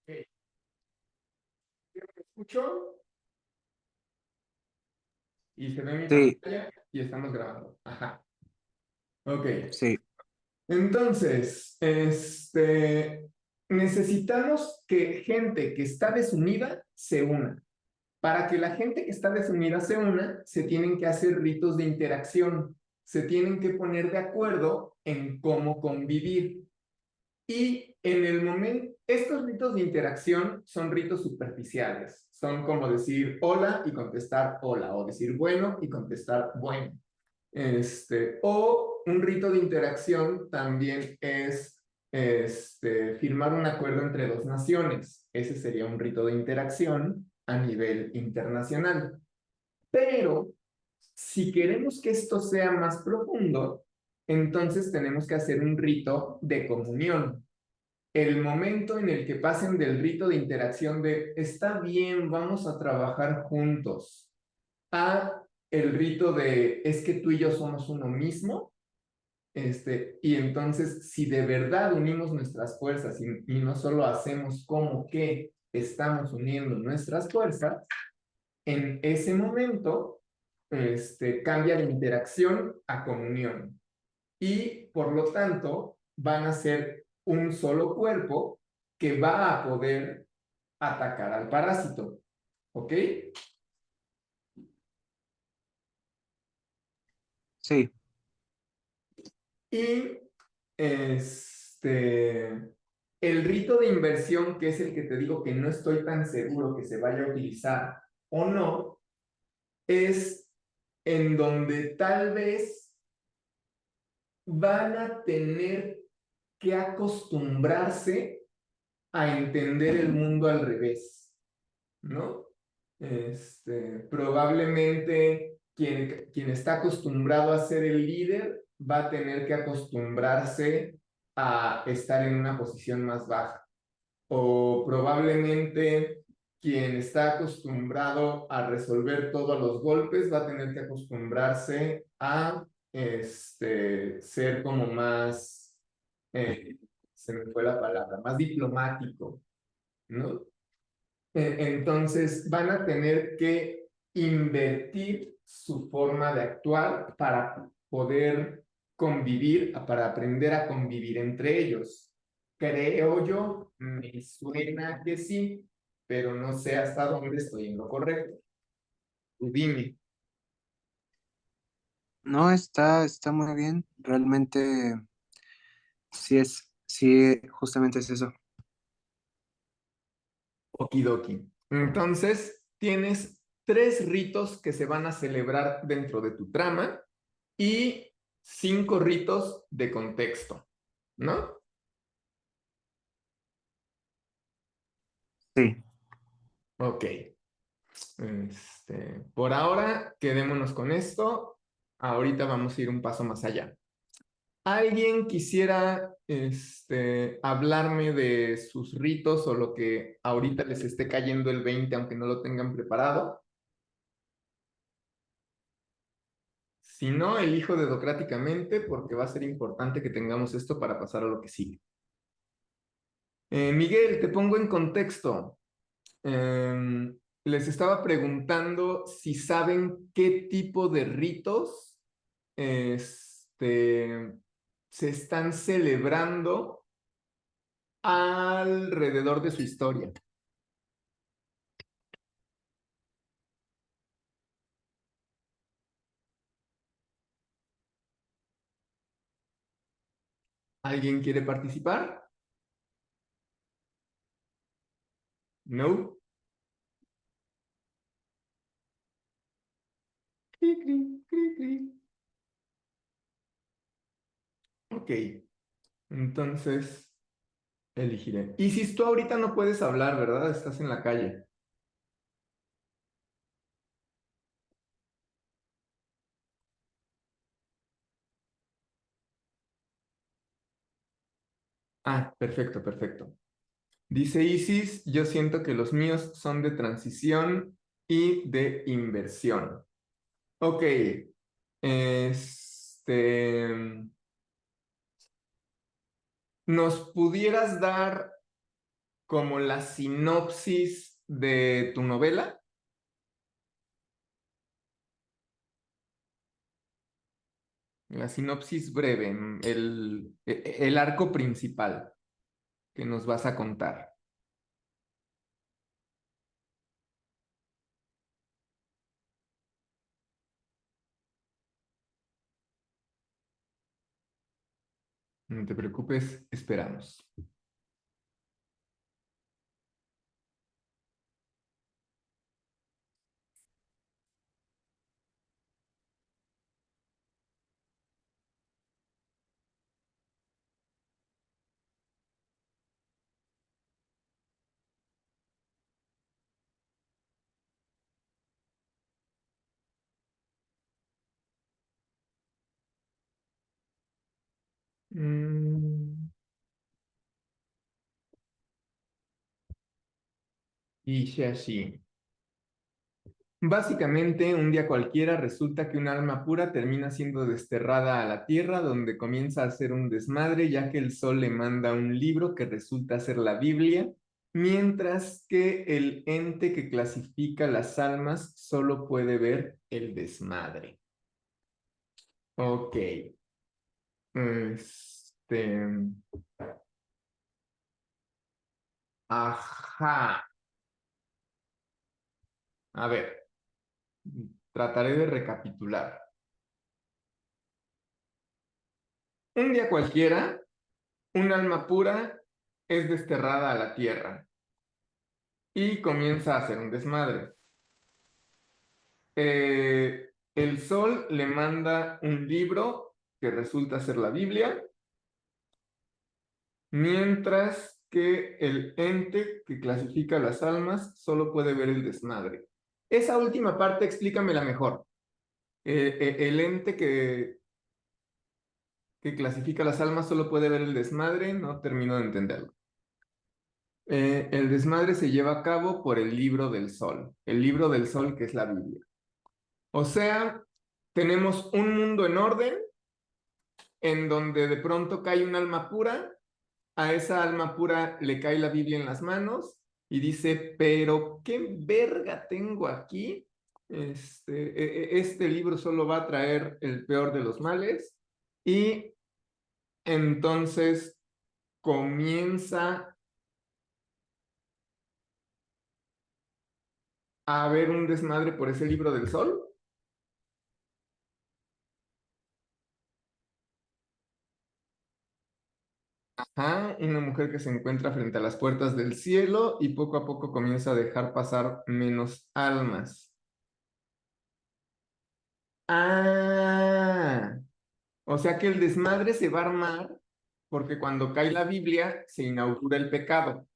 Ok. ¿Me escucho? Y se ve mi Sí, pantalla y estamos grabando. Ajá. Ok. sí, Entonces, necesitamos que gente que está desunida se una. Para que la gente que está desunida se una, se tienen que hacer ritos de interacción. Se tienen que poner de acuerdo en cómo convivir. Y en el momento, estos ritos de interacción son ritos superficiales. Son como decir hola y contestar hola, o decir bueno y contestar bueno. O un rito de interacción también es firmar un acuerdo entre dos naciones. Ese sería un rito de interacción a nivel internacional. Pero si queremos que esto sea más profundo, entonces tenemos que hacer un rito de comunión. El momento en el que pasen del rito de interacción de está bien, vamos a trabajar juntos, a el rito de es que tú y yo somos uno mismo, y entonces si de verdad unimos nuestras fuerzas y no solo hacemos como que estamos uniendo nuestras fuerzas, en ese momento cambia de interacción a comunión y por lo tanto van a ser un solo cuerpo que va a poder atacar al parásito. ¿Ok? sí, Y el rito de inversión, que es el que te digo que no estoy tan seguro que se vaya a utilizar o no, es en donde tal vez van a tener que acostumbrarse a entender el mundo al revés, ¿no? Probablemente quien está acostumbrado a ser el líder va a tener que acostumbrarse a estar en una posición más baja. O probablemente quien está acostumbrado a resolver todos los golpes va a tener que acostumbrarse a ser como más, se me fue la palabra, más diplomático, ¿no? Entonces van a tener que invertir su forma de actuar para poder convivir, para aprender a convivir entre ellos. Creo yo, me suena que sí, pero no sé hasta dónde estoy en lo correcto. Tú dime. no, está muy bien, realmente sí, justamente es eso. Okidoki. Entonces, tienes 3 ritos que se van a celebrar dentro de tu trama y 5 ritos de contexto, ¿no? Sí, Ok. Por ahora, quedémonos con esto. Ahorita vamos a ir un paso más allá. ¿Alguien quisiera hablarme de sus ritos o lo que ahorita les esté cayendo el 20, aunque no lo tengan preparado? Si no, elijo dedocráticamente porque va a ser importante que tengamos esto para pasar a lo que sigue. Miguel, te pongo en contexto. Les estaba preguntando si saben qué tipo de ritos se están celebrando alrededor de su historia. ¿Alguien quiere participar? No. Cri, cri, cri, cri. Ok, entonces elegiré. Y si tú ahorita no puedes hablar, ¿verdad? Estás en la calle. Ah, perfecto, perfecto. Dice Isis, yo siento que los míos son de transición y de inversión. Ok, ¿nos pudieras dar como la sinopsis de tu novela. La sinopsis breve, el arco principal que nos vas a contar. No te preocupes, esperamos. Dice así. Básicamente, un día cualquiera resulta que un alma pura termina siendo desterrada a la tierra, donde comienza a hacer un desmadre, ya que el sol le manda un libro que resulta ser la Biblia, mientras que el ente que clasifica las almas solo puede ver el desmadre. Ok. Este. Ajá. A ver, trataré de recapitular. Un día cualquiera, un alma pura es desterrada a la tierra y comienza a hacer un desmadre. El sol le manda un libro que resulta ser la Biblia, mientras que el ente que clasifica las almas solo puede ver el desmadre. Esa última parte explícamela mejor. El ente que clasifica las almas solo puede ver el desmadre, no termino de entenderlo. El desmadre se lleva a cabo por el libro del sol, el libro del sol que es la Biblia. O sea, tenemos un mundo en orden en donde de pronto cae un alma pura, a esa alma pura le cae la Biblia en las manos y dice, pero ¿qué verga tengo aquí? Este libro solo va a traer el peor de los males y entonces comienza a haber un desmadre por ese libro del sol. Ajá, una mujer que se encuentra frente a las puertas del cielo y poco a poco comienza a dejar pasar menos almas. Ah, o sea que el desmadre se va a armar porque cuando cae la Biblia se inaugura el pecado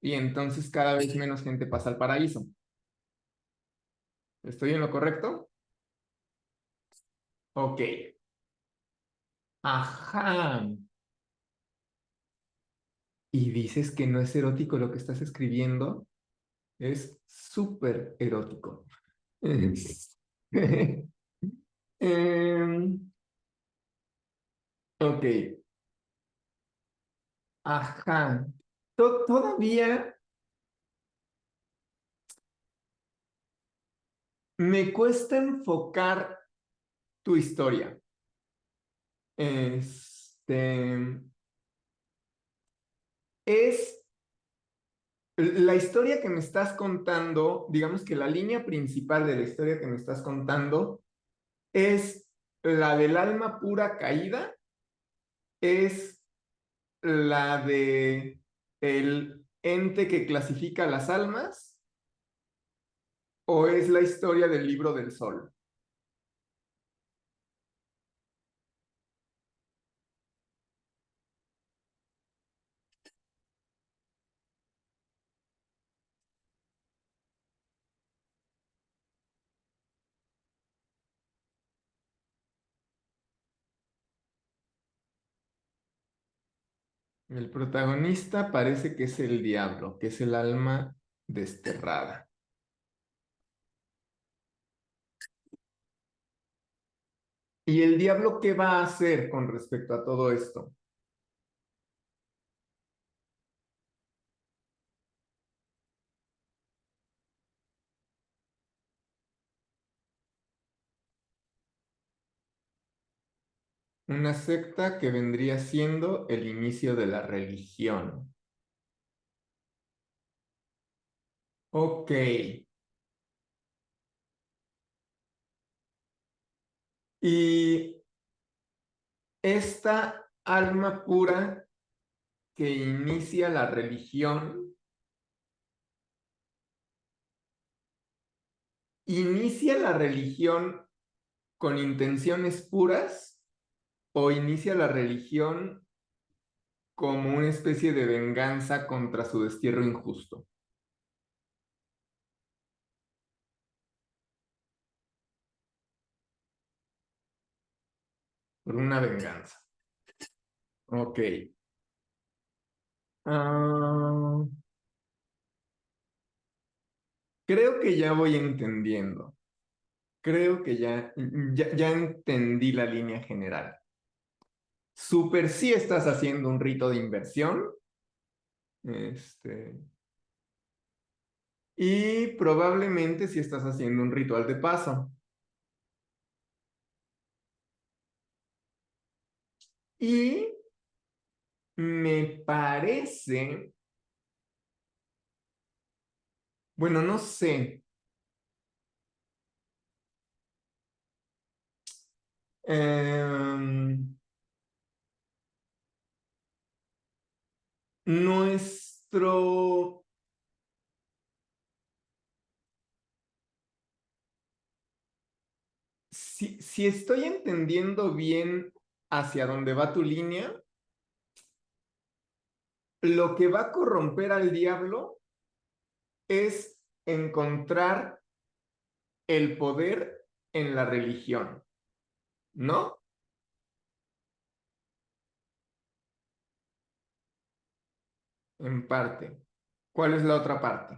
y entonces cada vez menos gente pasa al paraíso. ¿Estoy en lo correcto? Ok. Ajá. Y dices que no es erótico lo que estás escribiendo. Es súper erótico. Es- Em, ok. Ajá. Todavía me cuesta enfocar tu historia. Este es la historia que me estás contando, digamos que la línea principal de la historia que me estás contando es la del alma pura caída, es la de el ente que clasifica las almas, o es la historia del libro del sol. El protagonista parece que es el diablo, que es el alma desterrada. ¿Y el diablo qué va a hacer con respecto a todo esto? Una secta que vendría siendo el inicio de la religión. Ok. Y esta alma pura que inicia la religión con intenciones puras o inicia la religión como una especie de venganza contra su destierro injusto, por una venganza. Ok. Ah, creo que ya voy entendiendo. Creo que ya entendí la línea general. Super sí estás haciendo un rito de inversión, este, y probablemente sí estás haciendo un ritual de paso. Y me parece, bueno, no sé, em, nuestro, si estoy entendiendo bien hacia dónde va tu línea, lo que va a corromper al diablo es encontrar el poder en la religión, ¿no? En parte. ¿Cuál es la otra parte?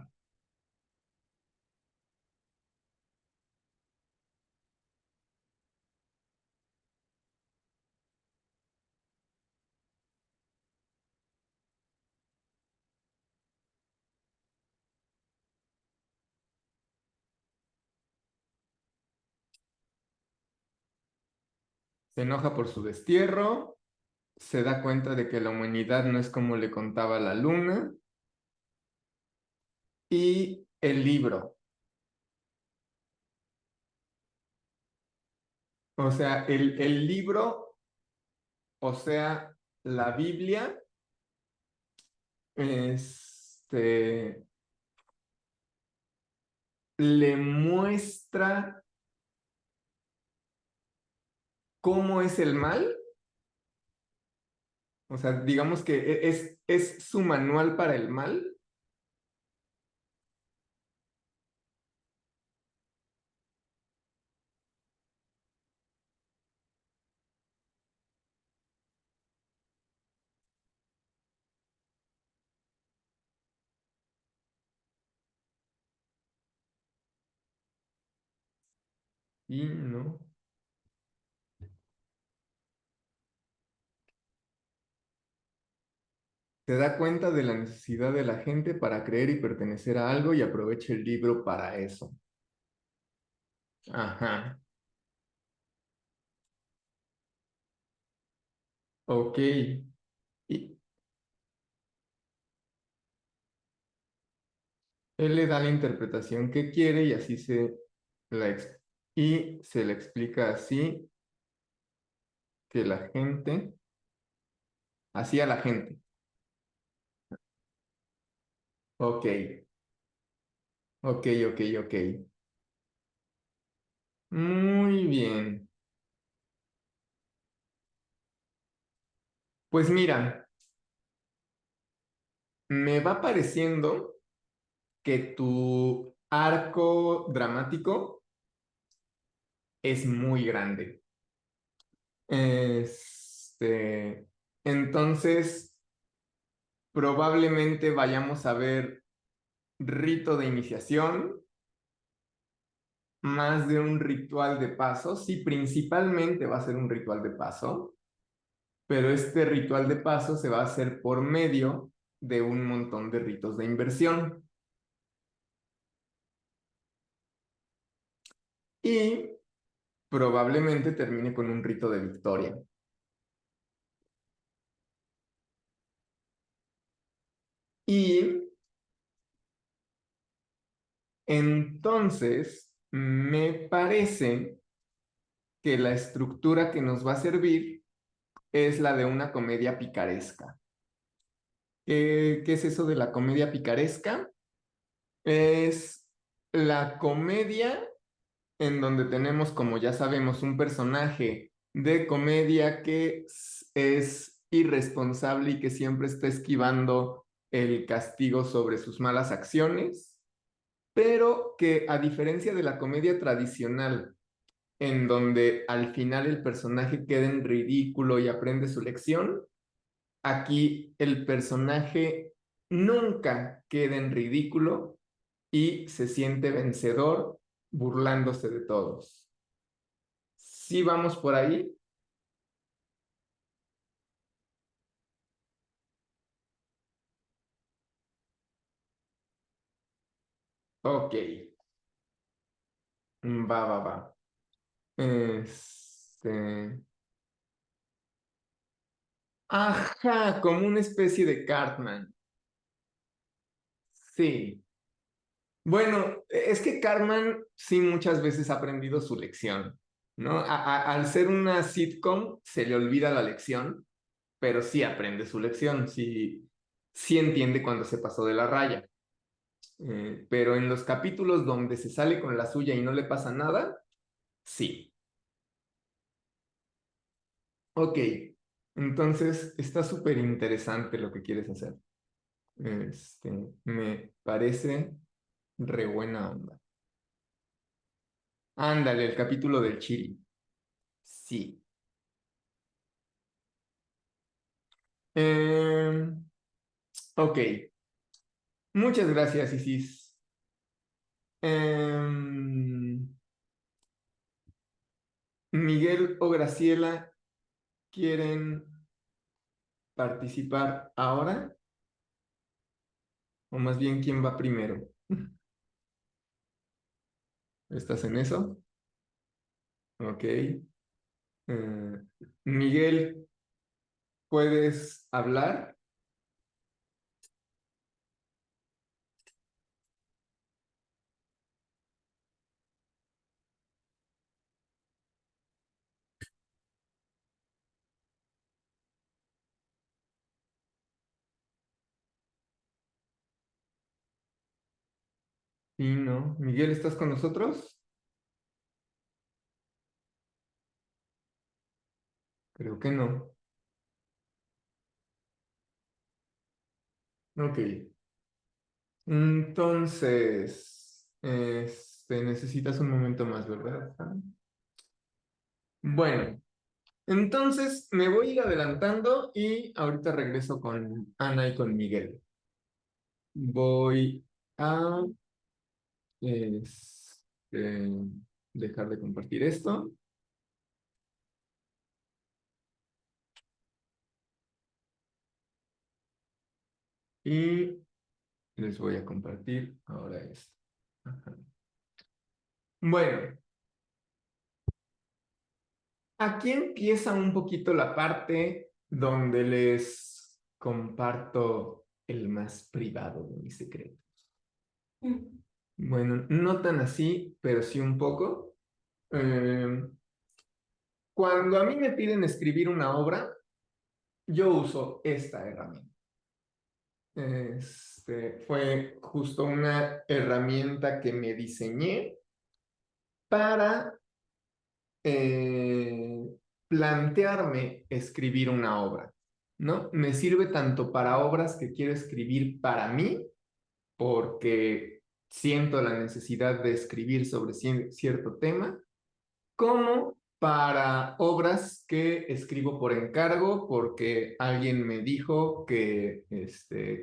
Se enoja por su destierro, se da cuenta de que la humanidad no es como le contaba la luna, y el libro, o sea, el libro, o sea, la Biblia, este, le muestra cómo es el mal, o sea, digamos que es su manual para el mal. Y no, se da cuenta de la necesidad de la gente para creer y pertenecer a algo y aprovecha el libro para eso. Ajá, ok. Y él le da la interpretación que quiere y así y se le explica así que la gente, así a la gente. Ok, ok, ok, ok. Muy bien. Pues mira, me va pareciendo que tu arco dramático es muy grande. Entonces, probablemente vayamos a ver rito de iniciación, más de un ritual de paso. Sí, principalmente va a ser un ritual de paso, pero este ritual de paso se va a hacer por medio de un montón de ritos de inversión. Y probablemente termine con un rito de victoria. Entonces, me parece que la estructura que nos va a servir es la de una comedia picaresca. ¿Qué es eso de la comedia picaresca? Es la comedia en donde tenemos, como ya sabemos, un personaje de comedia que es irresponsable y que siempre está esquivando el castigo sobre sus malas acciones, pero que a diferencia de la comedia tradicional, en donde al final el personaje queda en ridículo y aprende su lección, aquí el personaje nunca queda en ridículo y se siente vencedor burlándose de todos. ¿Sí vamos por ahí? Ok, va. Este... Ajá, como una especie de Cartman. Sí. Bueno, es que Cartman sí muchas veces ha aprendido su lección, ¿no? Al ser una sitcom se le olvida la lección, pero sí aprende su lección, sí entiende cuando se pasó de la raya. Pero en los capítulos donde se sale con la suya y no le pasa nada, sí. Ok, entonces está súper interesante lo que quieres hacer. Me parece re buena onda. Ándale, el capítulo del chili. Sí. Em, ok, muchas gracias, Isis. Em, Miguel o Graciela, ¿quieren participar ahora? O más bien, ¿quién va primero? ¿Estás en eso? Ok. Miguel, ¿puedes hablar? Sí, no. Miguel, ¿estás con nosotros? Creo que no. Ok. Entonces, necesitas un momento más, ¿verdad? Bueno, entonces me voy a ir adelantando y ahorita regreso con Ana y con Miguel. Voy a este, dejar de compartir esto y les voy a compartir ahora esto. Ajá. Bueno, aquí empieza un poquito la parte donde les comparto el más privado de mis secretos. Bueno, no tan así, pero sí un poco. Eh, Cuando a mí me piden escribir una obra, yo uso esta herramienta. Fue justo una herramienta que me diseñé para eh, plantearme escribir una obra, ¿no? Me sirve tanto para obras que quiero escribir para mí, porque siento la necesidad de escribir sobre cierto tema, como para obras que escribo por encargo, porque alguien me dijo que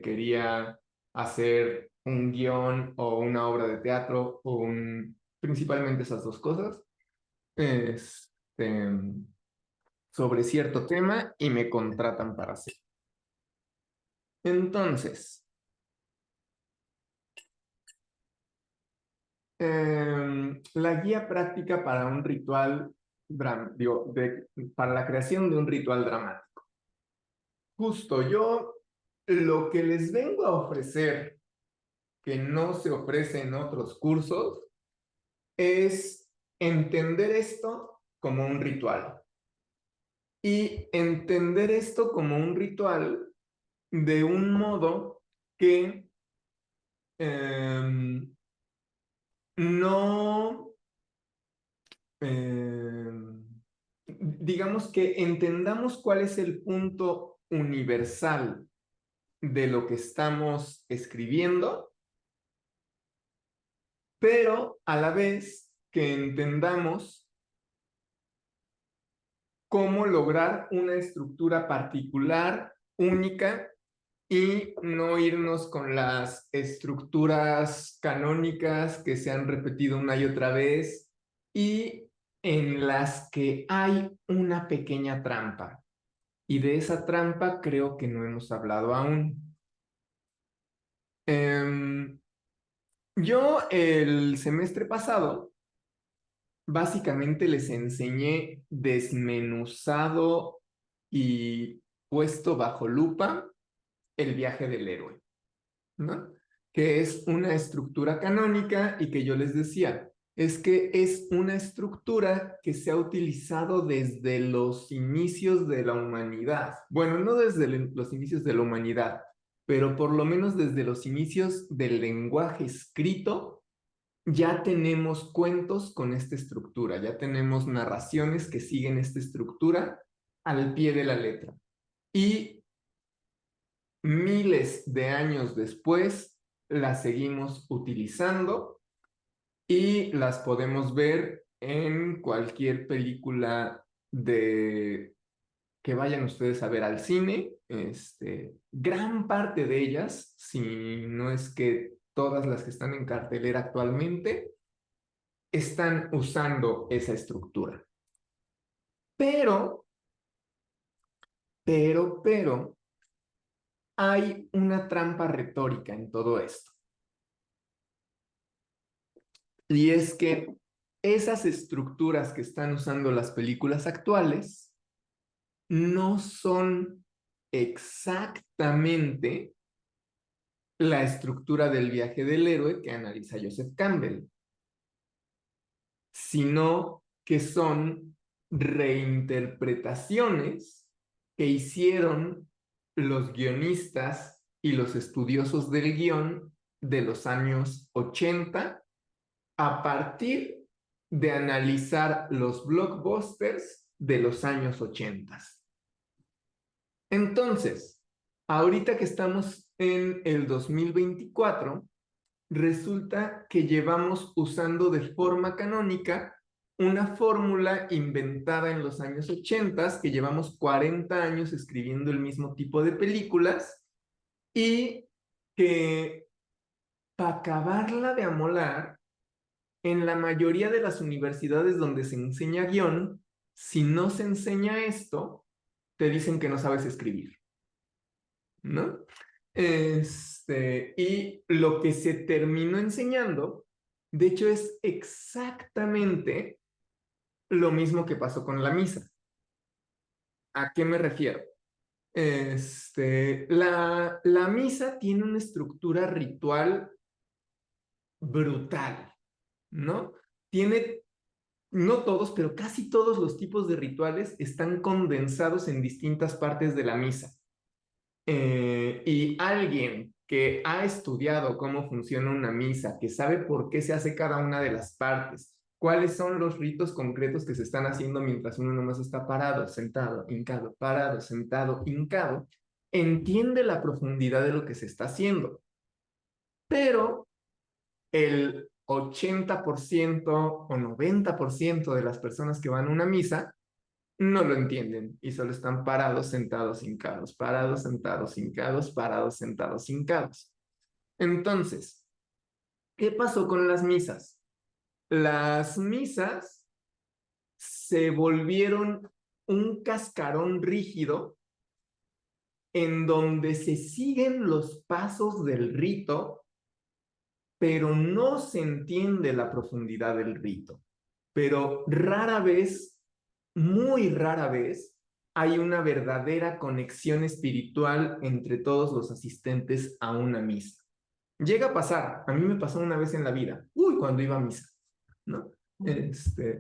quería hacer un guión o una obra de teatro, principalmente esas dos cosas, este, sobre cierto tema y me contratan para hacer. Entonces, la guía práctica para un ritual, para la creación de un ritual dramático. Justo yo lo que les vengo a ofrecer que no se ofrece en otros cursos es entender esto como un ritual. Y entender esto como un ritual de un modo que no, digamos que entendamos cuál es el punto universal de lo que estamos escribiendo, pero a la vez que entendamos cómo lograr una estructura particular, única, y no irnos con las estructuras canónicas que se han repetido una y otra vez y en las que hay una pequeña trampa. Y de esa trampa creo que no hemos hablado aún. Yo el semestre pasado básicamente les enseñé desmenuzado y puesto bajo lupa el viaje del héroe, ¿no? Que es una estructura canónica y que yo les decía, es que es una estructura que se ha utilizado desde los inicios de la humanidad. Bueno, no desde los inicios de la humanidad, pero por lo menos desde los inicios del lenguaje escrito, ya tenemos cuentos con esta estructura, ya tenemos narraciones que siguen esta estructura al pie de la letra. Y miles de años después las seguimos utilizando y las podemos ver en cualquier película de que vayan ustedes a ver al cine. Gran parte de ellas, si no es que todas las que están en cartelera actualmente, están usando esa estructura. Pero, pero, hay una trampa retórica en todo esto. Y es que esas estructuras que están usando las películas actuales no son exactamente la estructura del viaje del héroe que analiza Joseph Campbell, sino que son reinterpretaciones que hicieron los guionistas y los estudiosos del guión de los años 80 a partir de analizar los blockbusters de los años 80. Entonces, ahorita que estamos en el 2024, resulta que llevamos usando de forma canónica una fórmula inventada en los años 80, que llevamos 40 años escribiendo el mismo tipo de películas y que para acabarla de amolar, en la mayoría de las universidades donde se enseña guión, si no se enseña esto, te dicen que no sabes escribir, ¿no? Y lo que se terminó enseñando, de hecho, es exactamente lo mismo que pasó con la misa. ¿A qué me refiero? La misa tiene una estructura ritual brutal, ¿no? Tiene, no todos, pero casi todos los tipos de rituales están condensados en distintas partes de la misa. Y alguien que ha estudiado cómo funciona una misa, que sabe por qué se hace cada una de las partes, cuáles son los ritos concretos que se están haciendo mientras uno nomás está parado, sentado, hincado, parado, sentado, hincado, entiende la profundidad de lo que se está haciendo. Pero el 80% o 90% de las personas que van a una misa no lo entienden y solo están parados, sentados, hincados, parados, sentados, hincados, parados, sentados, hincados. Entonces, ¿qué pasó con las misas? Las misas se volvieron un cascarón rígido en donde se siguen los pasos del rito, pero no se entiende la profundidad del rito. Pero rara vez, muy rara vez, hay una verdadera conexión espiritual entre todos los asistentes a una misa. Llega a pasar, a mí me pasó una vez en la vida, cuando iba a misa, ¿no?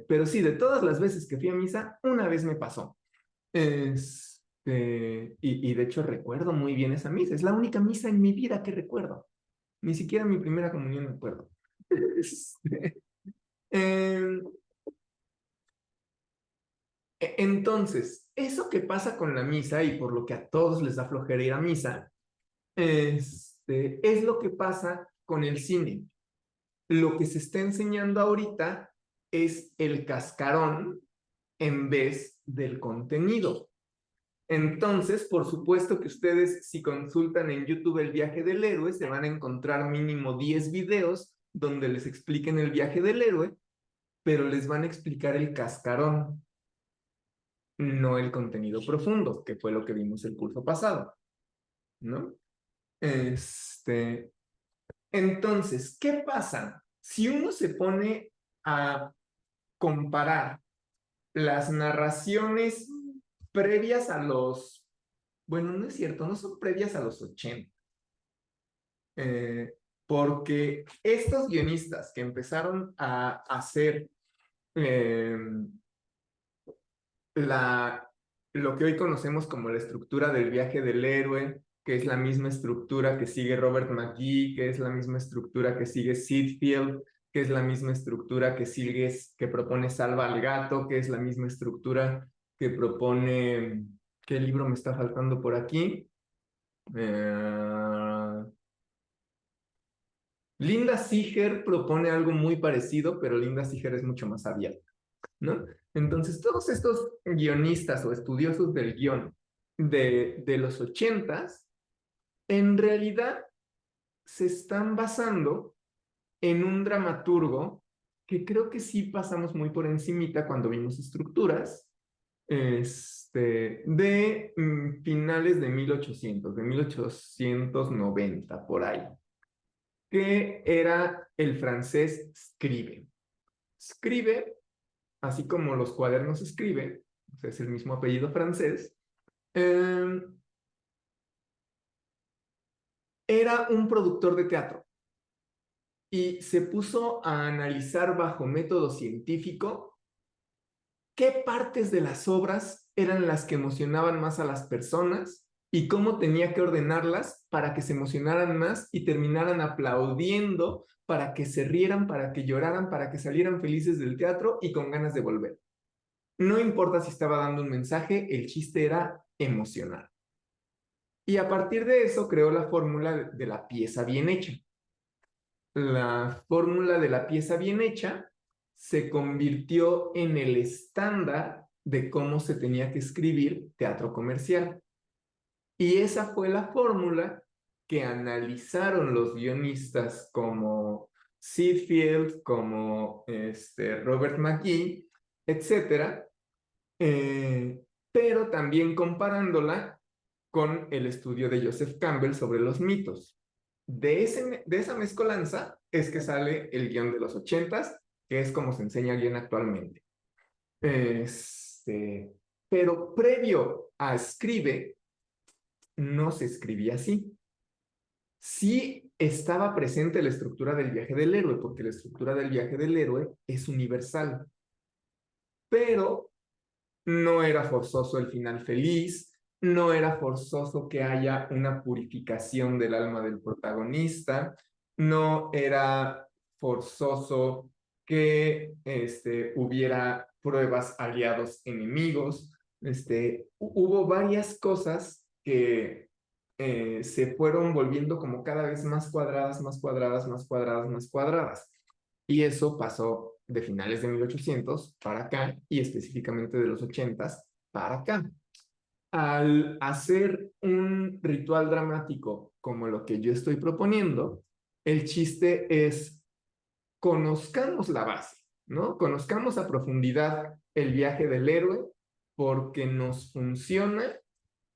Pero sí, de todas las veces que fui a misa, una vez me pasó. Y de hecho recuerdo muy bien esa misa, es la única misa en mi vida que recuerdo, ni siquiera mi primera comunión me acuerdo. Este, em, entonces, eso que pasa con la misa y por lo que a todos les da flojera ir a misa, es lo que pasa con el cine. Lo que se está enseñando ahorita es el cascarón en vez del contenido. Entonces, por supuesto que ustedes, si consultan en YouTube el viaje del héroe, se van a encontrar mínimo 10 videos donde les expliquen el viaje del héroe, pero les van a explicar el cascarón, no el contenido profundo, que fue lo que vimos el curso pasado, ¿no? Entonces, ¿qué pasa? Si uno se pone a comparar las narraciones previas a los, bueno, no es cierto, no son previas a los 80, eh, porque estos guionistas que empezaron a hacer eh, la, lo que hoy conocemos como la estructura del viaje del héroe, que es la misma estructura que sigue Robert McGee, que es la misma estructura que sigue Sid Field, que es la misma estructura que propone Salva al Gato, que es la misma estructura que propone, ¿qué libro me está faltando por aquí? Linda Siger propone algo muy parecido, pero Linda Siger es mucho más abierta, ¿no? Entonces, todos estos guionistas o estudiosos del guión de los 80s, en realidad se están basando en un dramaturgo que creo que sí pasamos muy por encimita cuando vimos estructuras, de finales de 1800, de 1890, por ahí, que era el francés Scribe. Scribe, así como los cuadernos escribe, o sea, es el mismo apellido francés, eh, era un productor de teatro y se puso a analizar bajo método científico qué partes de las obras eran las que emocionaban más a las personas y cómo tenía que ordenarlas para que se emocionaran más y terminaran aplaudiendo, para que se rieran, para que lloraran, para que salieran felices del teatro y con ganas de volver. No importa si estaba dando un mensaje, el chiste era emocionar. Y a partir de eso creó la fórmula de la pieza bien hecha. La fórmula de la pieza bien hecha se convirtió en el estándar de cómo se tenía que escribir teatro comercial. Y esa fue la fórmula que analizaron los guionistas como Sid Field, como Robert McGee, etcétera, pero también comparándola con el estudio de Joseph Campbell sobre los mitos. De esa mezcolanza es que sale el guión de los 80s, que es como se enseña guión actualmente. Este, pero previo a Escribe, no se escribía así. Sí estaba presente la estructura del viaje del héroe, porque la estructura del viaje del héroe es universal, pero no era forzoso el final feliz, no era forzoso que haya una purificación del alma del protagonista, no era forzoso que hubiera pruebas, aliados, enemigos. Hubo varias cosas que se fueron volviendo como cada vez más cuadradas, más cuadradas, más cuadradas, más cuadradas. Y eso pasó de finales de 1800 para acá y específicamente de los 80s para acá. Al hacer un ritual dramático como lo que yo estoy proponiendo, el chiste es conozcamos la base, ¿no? Conozcamos a profundidad el viaje del héroe porque nos funciona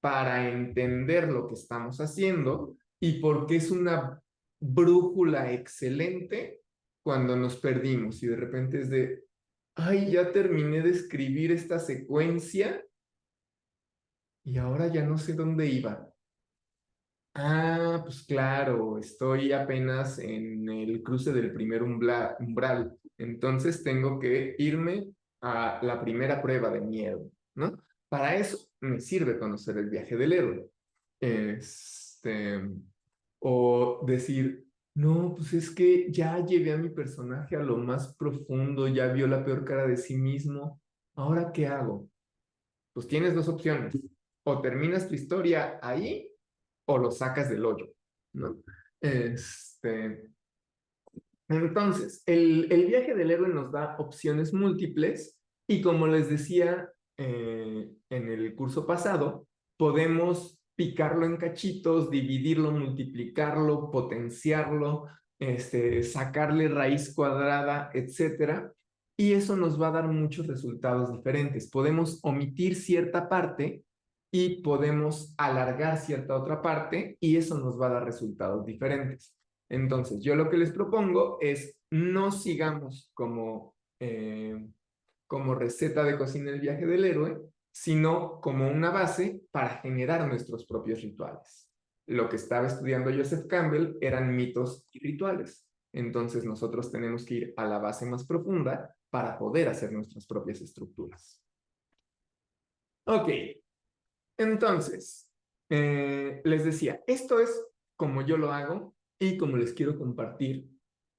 para entender lo que estamos haciendo y porque es una brújula excelente cuando nos perdimos y de repente es de, ay, ya terminé de escribir esta secuencia y ahora ya no sé dónde iba. Pues claro, estoy apenas en el cruce del primer umbral, entonces tengo que irme a la primera prueba de miedo, ¿no? Para eso me sirve conocer el viaje del héroe. Este, o decir, no, pues es que ya llevé a mi personaje a lo más profundo, ya vio la peor cara de sí mismo, ¿ahora qué hago? Pues tienes dos opciones, o terminas tu historia ahí o lo sacas del hoyo, ¿no? Este, entonces, el viaje del héroe nos da opciones múltiples y como les decía en el curso pasado, podemos picarlo en cachitos, dividirlo, multiplicarlo, potenciarlo, sacarle raíz cuadrada, etcétera, y eso nos va a dar muchos resultados diferentes. Podemos omitir cierta parte y podemos alargar cierta otra parte y eso nos va a dar resultados diferentes. Entonces, yo lo que les propongo es no sigamos como receta de cocina el viaje del héroe, sino como una base para generar nuestros propios rituales. Lo que estaba estudiando Joseph Campbell eran mitos y rituales. Entonces, nosotros tenemos que ir a la base más profunda para poder hacer nuestras propias estructuras. Ok, entonces, les decía, esto es como yo lo hago y como les quiero compartir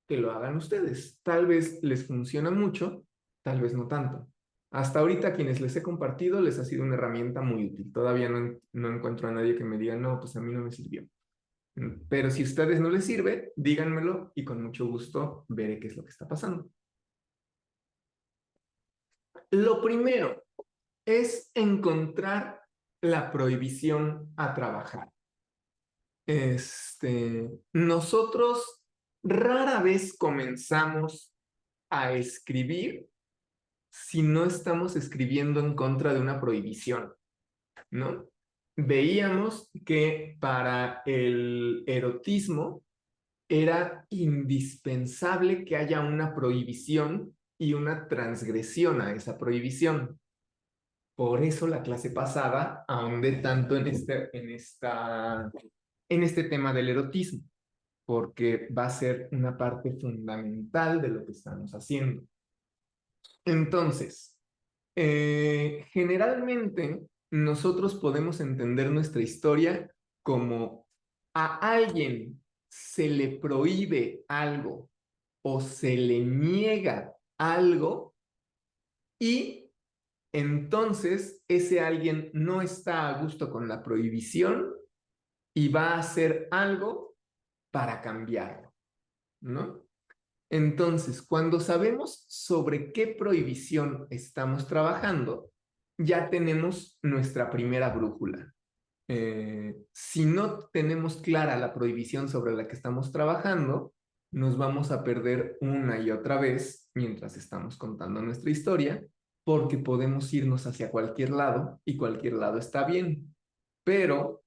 que lo hagan ustedes. Tal vez les funciona mucho, tal vez no tanto. Hasta ahorita quienes les he compartido les ha sido una herramienta muy útil. Todavía no encuentro a nadie que me diga, no, pues a mí no me sirvió. Pero si a ustedes no les sirve, díganmelo y con mucho gusto veré qué es lo que está pasando. Lo primero es encontrar la prohibición a trabajar. Nosotros rara vez comenzamos a escribir si no estamos escribiendo en contra de una prohibición, ¿no? Veíamos que para el erotismo era indispensable que haya una prohibición y una transgresión a esa prohibición. Por eso la clase pasada ahondé tanto en este tema del erotismo, porque va a ser una parte fundamental de lo que estamos haciendo. Entonces, generalmente nosotros podemos entender nuestra historia como a alguien se le prohíbe algo o se le niega algo y entonces ese alguien no está a gusto con la prohibición y va a hacer algo para cambiarlo, ¿no? Entonces, cuando sabemos sobre qué prohibición estamos trabajando, ya tenemos nuestra primera brújula. Si no tenemos clara la prohibición sobre la que estamos trabajando, nos vamos a perder una y otra vez mientras estamos contando nuestra historia, porque podemos irnos hacia cualquier lado y cualquier lado está bien. Pero,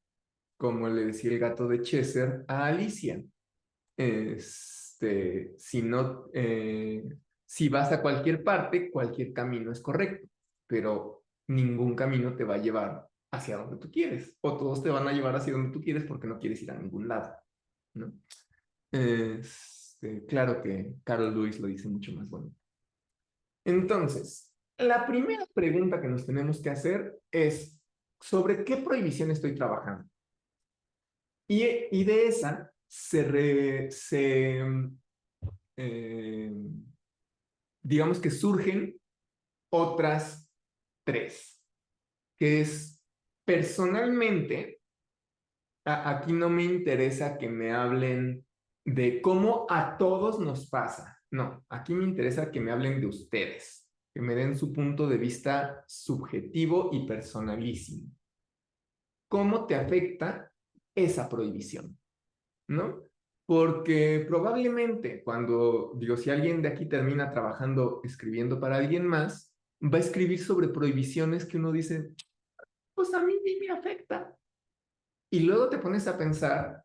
como le decía el gato de Cheshire a Alicia, si no, si vas a cualquier parte, cualquier camino es correcto, pero ningún camino te va a llevar hacia donde tú quieres, o todos te van a llevar hacia donde tú quieres porque no quieres ir a ningún lado, ¿no? Claro que Carol Lewis lo dice mucho más bonito. Entonces, la primera pregunta que nos tenemos que hacer es, ¿sobre qué prohibición estoy trabajando? Y de esa eh, digamos que surgen otras tres, que es personalmente, aquí no me interesa que me hablen de cómo a todos nos pasa, no, aquí me interesa que me hablen de ustedes, que me den su punto de vista subjetivo y personalísimo. ¿Cómo te afecta esa prohibición? ¿No? Porque probablemente cuando, digo, si alguien de aquí termina trabajando, escribiendo para alguien más, va a escribir sobre prohibiciones que uno dice, pues a mí ni me afecta. Y luego te pones a pensar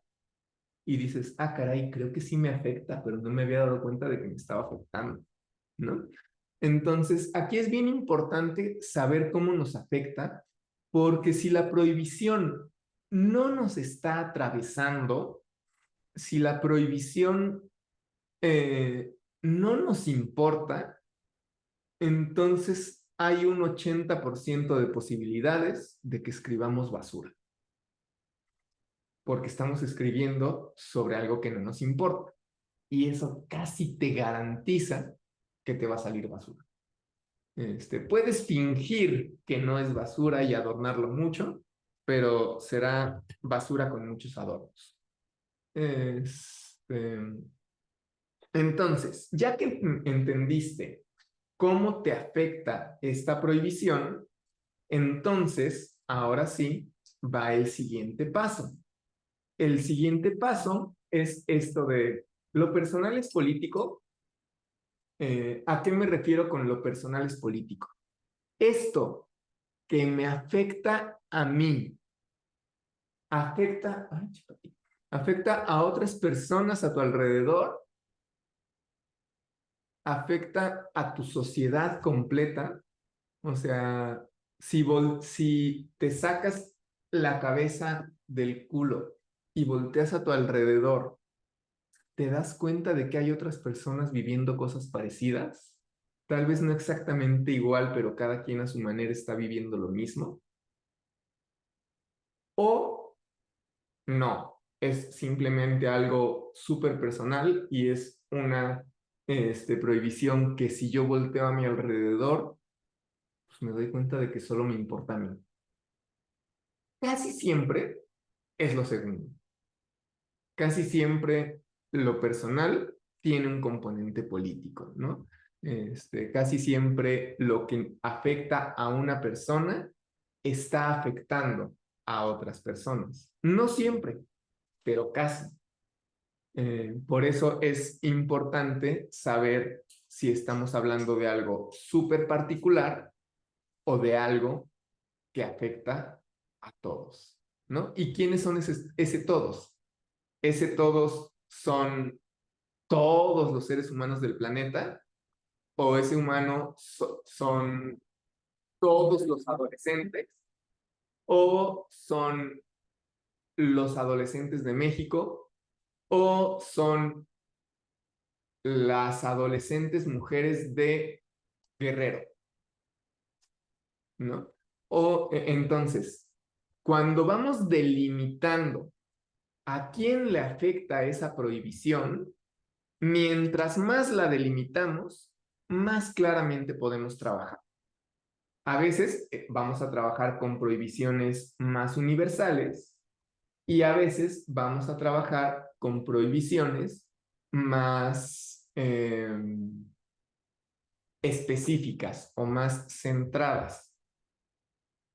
y dices, ah, caray, creo que sí me afecta, pero no me había dado cuenta de que me estaba afectando, ¿no? Entonces, aquí es bien importante saber cómo nos afecta, porque si la prohibición no nos está atravesando, si la prohibición no nos importa, entonces hay un 80% de posibilidades de que escribamos basura, porque estamos escribiendo sobre algo que no nos importa. Y eso casi te garantiza que te va a salir basura. Puedes fingir que no es basura y adornarlo mucho, pero será basura con muchos adornos. Este, entonces, ya que entendiste cómo te afecta esta prohibición, entonces, ahora sí, va el siguiente paso. El siguiente paso es esto de lo personal es político. ¿A qué me refiero con lo personal es político? Esto que me afecta a mí, afecta, ay, afecta a otras personas a tu alrededor, afecta a tu sociedad completa. O sea, si te sacas la cabeza del culo y volteas a tu alrededor, ¿te das cuenta de que hay otras personas viviendo cosas parecidas? Tal vez no exactamente igual, pero cada quien a su manera está viviendo lo mismo. O no, es simplemente algo súper personal y es una prohibición que si yo volteo a mi alrededor, pues me doy cuenta de que solo me importa a mí. Casi siempre es lo segundo. Casi siempre lo personal tiene un componente político, ¿no? Casi siempre lo que afecta a una persona está afectando a otras personas. No siempre, pero casi. Por eso es importante saber si estamos hablando de algo súper particular o de algo que afecta a todos, ¿no? ¿Y quiénes son ese todos? Ese todos son todos los seres humanos del planeta, o ese humano son todos los adolescentes, o son los adolescentes de México, o son las adolescentes mujeres de Guerrero, ¿no? Entonces, cuando vamos delimitando a quién le afecta esa prohibición, mientras más la delimitamos, más claramente podemos trabajar. A veces vamos a trabajar con prohibiciones más universales y a veces vamos a trabajar con prohibiciones más específicas o más centradas.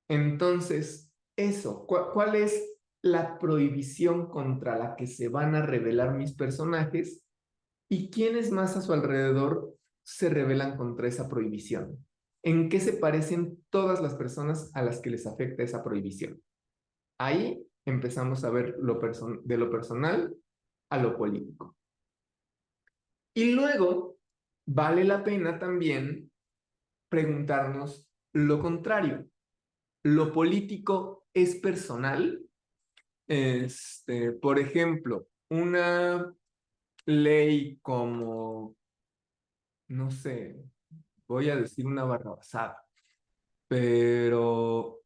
Entonces, eso, ¿cuál es la prohibición contra la que se van a rebelar mis personajes y quiénes más a su alrededor se rebelan contra esa prohibición? ¿En qué se parecen todas las personas a las que les afecta esa prohibición? Ahí empezamos a ver de lo personal a lo político. Y luego vale la pena también preguntarnos lo contrario. ¿Lo político es personal? Por ejemplo, una ley como, no sé, voy a decir una barrabasada, pero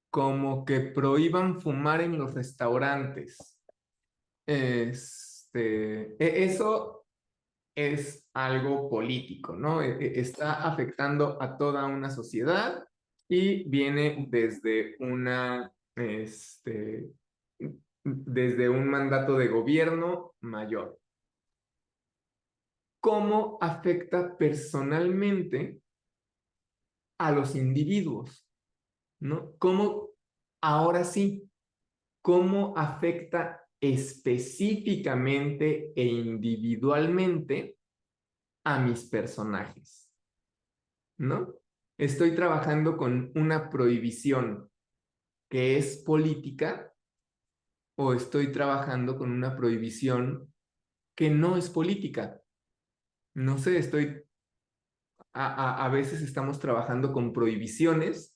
como que prohíban fumar en los restaurantes. Eso es algo político, ¿no? Está afectando a toda una sociedad y viene desde un mandato de gobierno mayor. ¿Cómo afecta personalmente a los individuos? ¿No? ¿Cómo, ahora sí, cómo afecta específicamente e individualmente a mis personajes? ¿No? Estoy trabajando con una prohibición que es política o estoy trabajando con una prohibición que no es política. No sé, a veces estamos trabajando con prohibiciones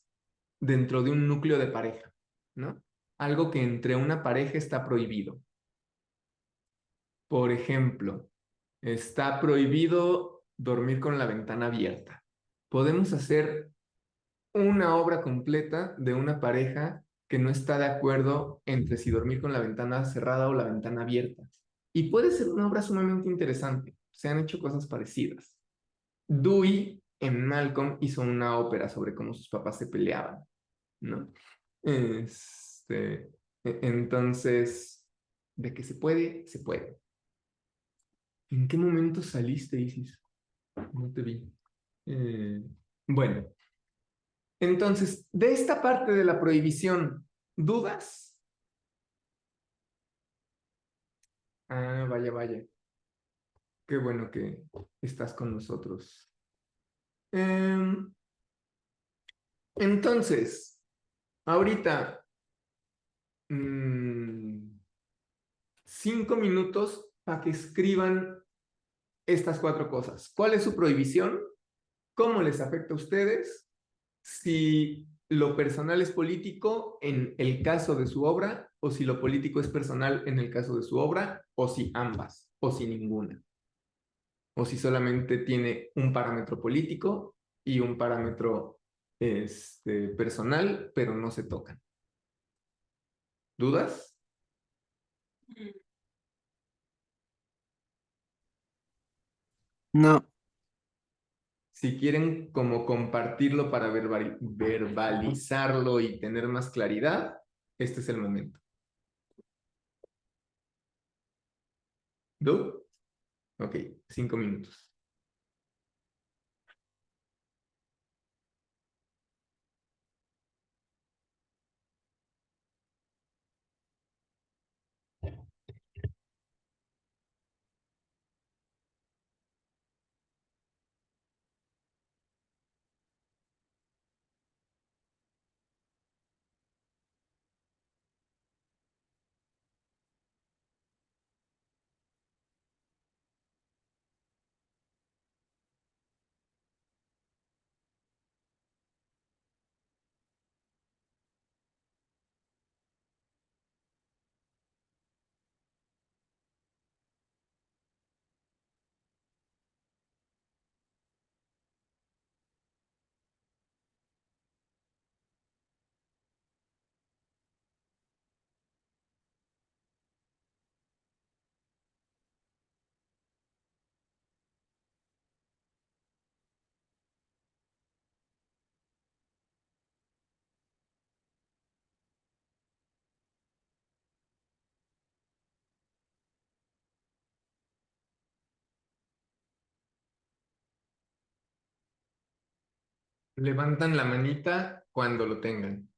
dentro de un núcleo de pareja, ¿no? algo que entre una pareja está prohibido. Por ejemplo, está prohibido dormir con la ventana abierta. Podemos hacer una obra completa de una pareja que no está de acuerdo entre si dormir con la ventana cerrada o la ventana abierta. Y puede ser una obra sumamente interesante. Se han hecho cosas parecidas. Dewey en Malcolm hizo una ópera sobre cómo sus papás se peleaban, ¿no? Entonces, de que se puede, se puede. ¿En qué momento saliste, Isis? No te vi. Eh, bueno, entonces, de esta parte de la prohibición, ¿dudas? Ah, vaya, vaya. Qué bueno que estás con nosotros. Em, entonces, ahorita, 5 minutos para que escriban estas cuatro cosas. ¿Cuál es su prohibición? ¿Cómo les afecta a ustedes? Si lo personal es político en el caso de su obra, o si lo político es personal en el caso de su obra, o si ambas, o si ninguna, o si solamente tiene un parámetro político y un parámetro personal, pero no se tocan. ¿Dudas? No, Si quieren como compartirlo para verbalizarlo y tener más claridad, este es el momento. ¿Do? Ok, 5 minutos. Levantan la manita cuando lo tengan.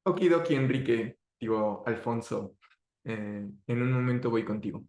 Okidoki, Enrique, digo, Alfonso, en un momento voy contigo.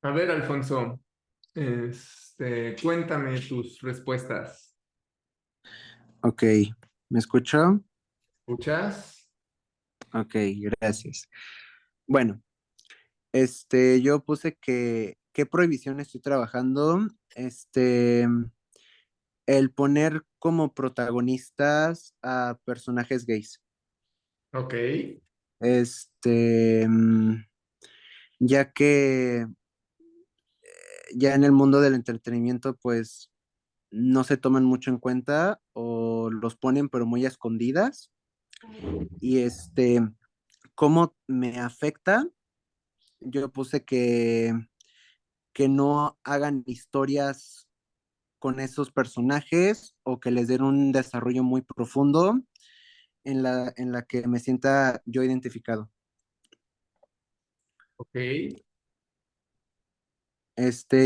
A ver, Alfonso, cuéntame tus respuestas. Ok, ¿me escuchó? ¿Escuchas? Ok, gracias. Bueno, yo puse que, ¿qué prohibición estoy trabajando? El poner como protagonistas a personajes gays. Ok, Este, mm, ya que ya en el mundo del entretenimiento, pues no se toman mucho en cuenta o los ponen pero muy a escondidas. Y ¿cómo me afecta? Yo puse que no hagan historias con esos personajes o que les den un desarrollo muy profundo en la que me sienta yo identificado. ok,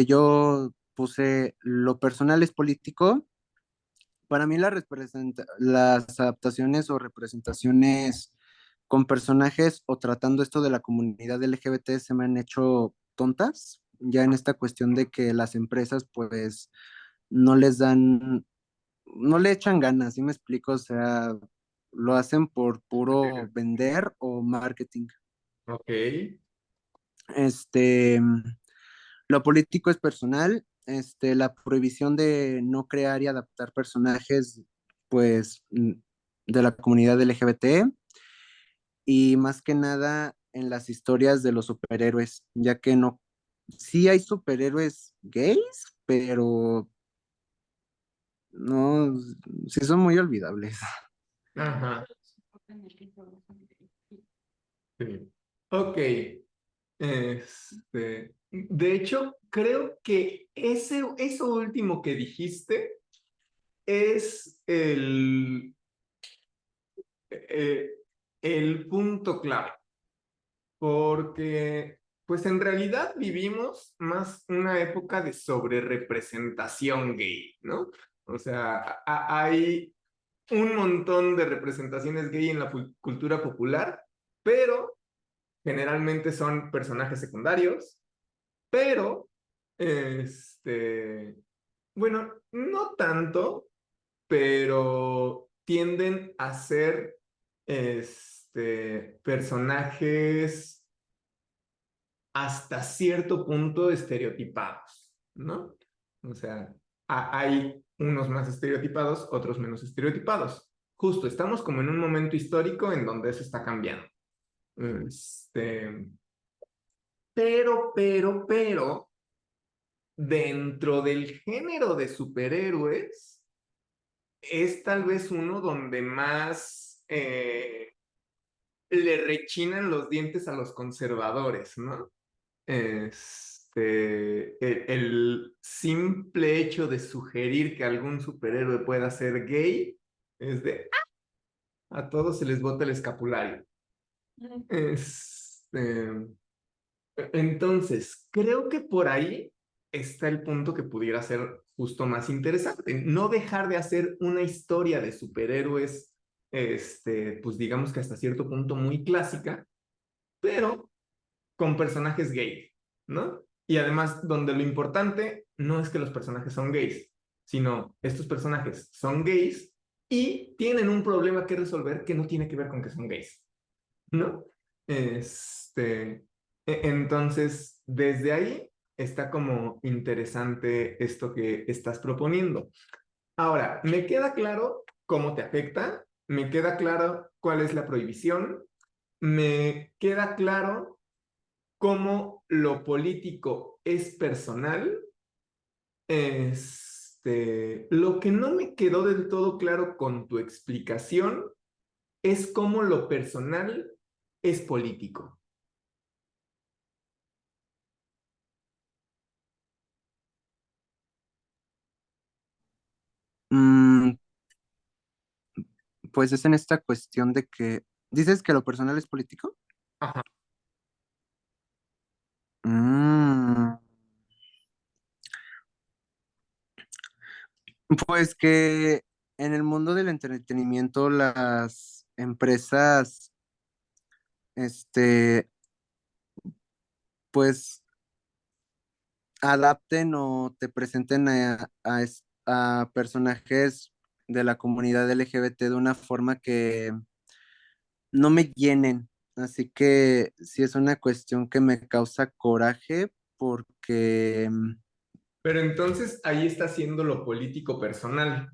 Yo puse lo personal es político. Para mí las adaptaciones o representaciones con personajes o tratando esto de la comunidad LGBT se me han hecho tontas, ya en esta cuestión de que las empresas pues no les dan, no le echan ganas, ¿sí me explico? O sea, lo hacen por puro vender o marketing. ok, Este, lo político es personal, la prohibición de no crear y adaptar personajes, pues, de la comunidad LGBT y más que nada en las historias de los superhéroes, ya que no, sí hay superhéroes gays, pero no, sí son muy olvidables. ajá, sí. Ok, de hecho, creo que eso último que dijiste es eh, el punto clave, porque pues en realidad vivimos más una época de sobrerepresentación gay, ¿no? O sea, hay un montón de representaciones gay en la cultura popular, pero generalmente son personajes secundarios, pero, bueno, no tanto, pero tienden a ser, personajes hasta cierto punto estereotipados, ¿no? O sea, hay unos más estereotipados, otros menos estereotipados. Justo, estamos como en un momento histórico en donde eso está cambiando. Este, pero, dentro del género de superhéroes, es tal vez uno donde más le rechinan los dientes a los conservadores, ¿no? el simple hecho de sugerir que algún superhéroe pueda ser gay es de a todos se les bota el escapulario. Este, entonces, creo que por ahí está el punto que pudiera ser justo más interesante. No dejar de hacer una historia de superhéroes, pues digamos que hasta cierto punto muy clásica, pero con personajes gay, ¿no? Y además, donde lo importante no es que los personajes son gays, sino estos personajes son gays y tienen un problema que resolver que no tiene que ver con que son gays, ¿no? Entonces, desde ahí está como interesante esto que estás proponiendo. Ahora, me queda claro cómo te afecta, me queda claro cuál es la prohibición, me queda claro cómo lo político es personal. Lo que no me quedó del todo claro con tu explicación es cómo lo personal es político. Mm, pues es en esta cuestión de que, ¿dices que lo personal es político? Ajá. Mm, pues que en el mundo del entretenimiento las empresas, este, pues adapten o te presenten a personajes de la comunidad LGBT de una forma que no me llenen. Así que sí es una cuestión que me causa coraje porque, Pero entonces ahí está siendo lo político personal,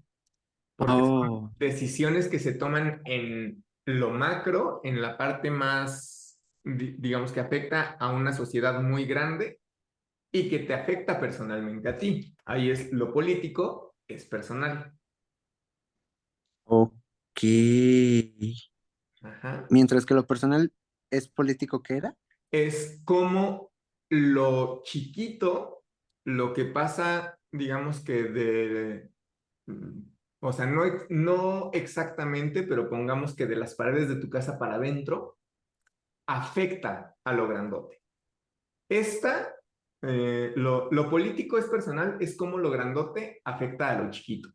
porque son oh, decisiones que se toman en lo macro, en la parte más, digamos, que afecta a una sociedad muy grande y que te afecta personalmente a ti. Ahí es lo político, es personal. ok. Ajá. Mientras que lo personal es político, ¿qué era? Es como lo chiquito, lo que pasa, digamos que mm, o sea, no exactamente, pero pongamos que de las paredes de tu casa para adentro, afecta a lo grandote. Esta, lo político es personal, es como lo grandote afecta a lo chiquito.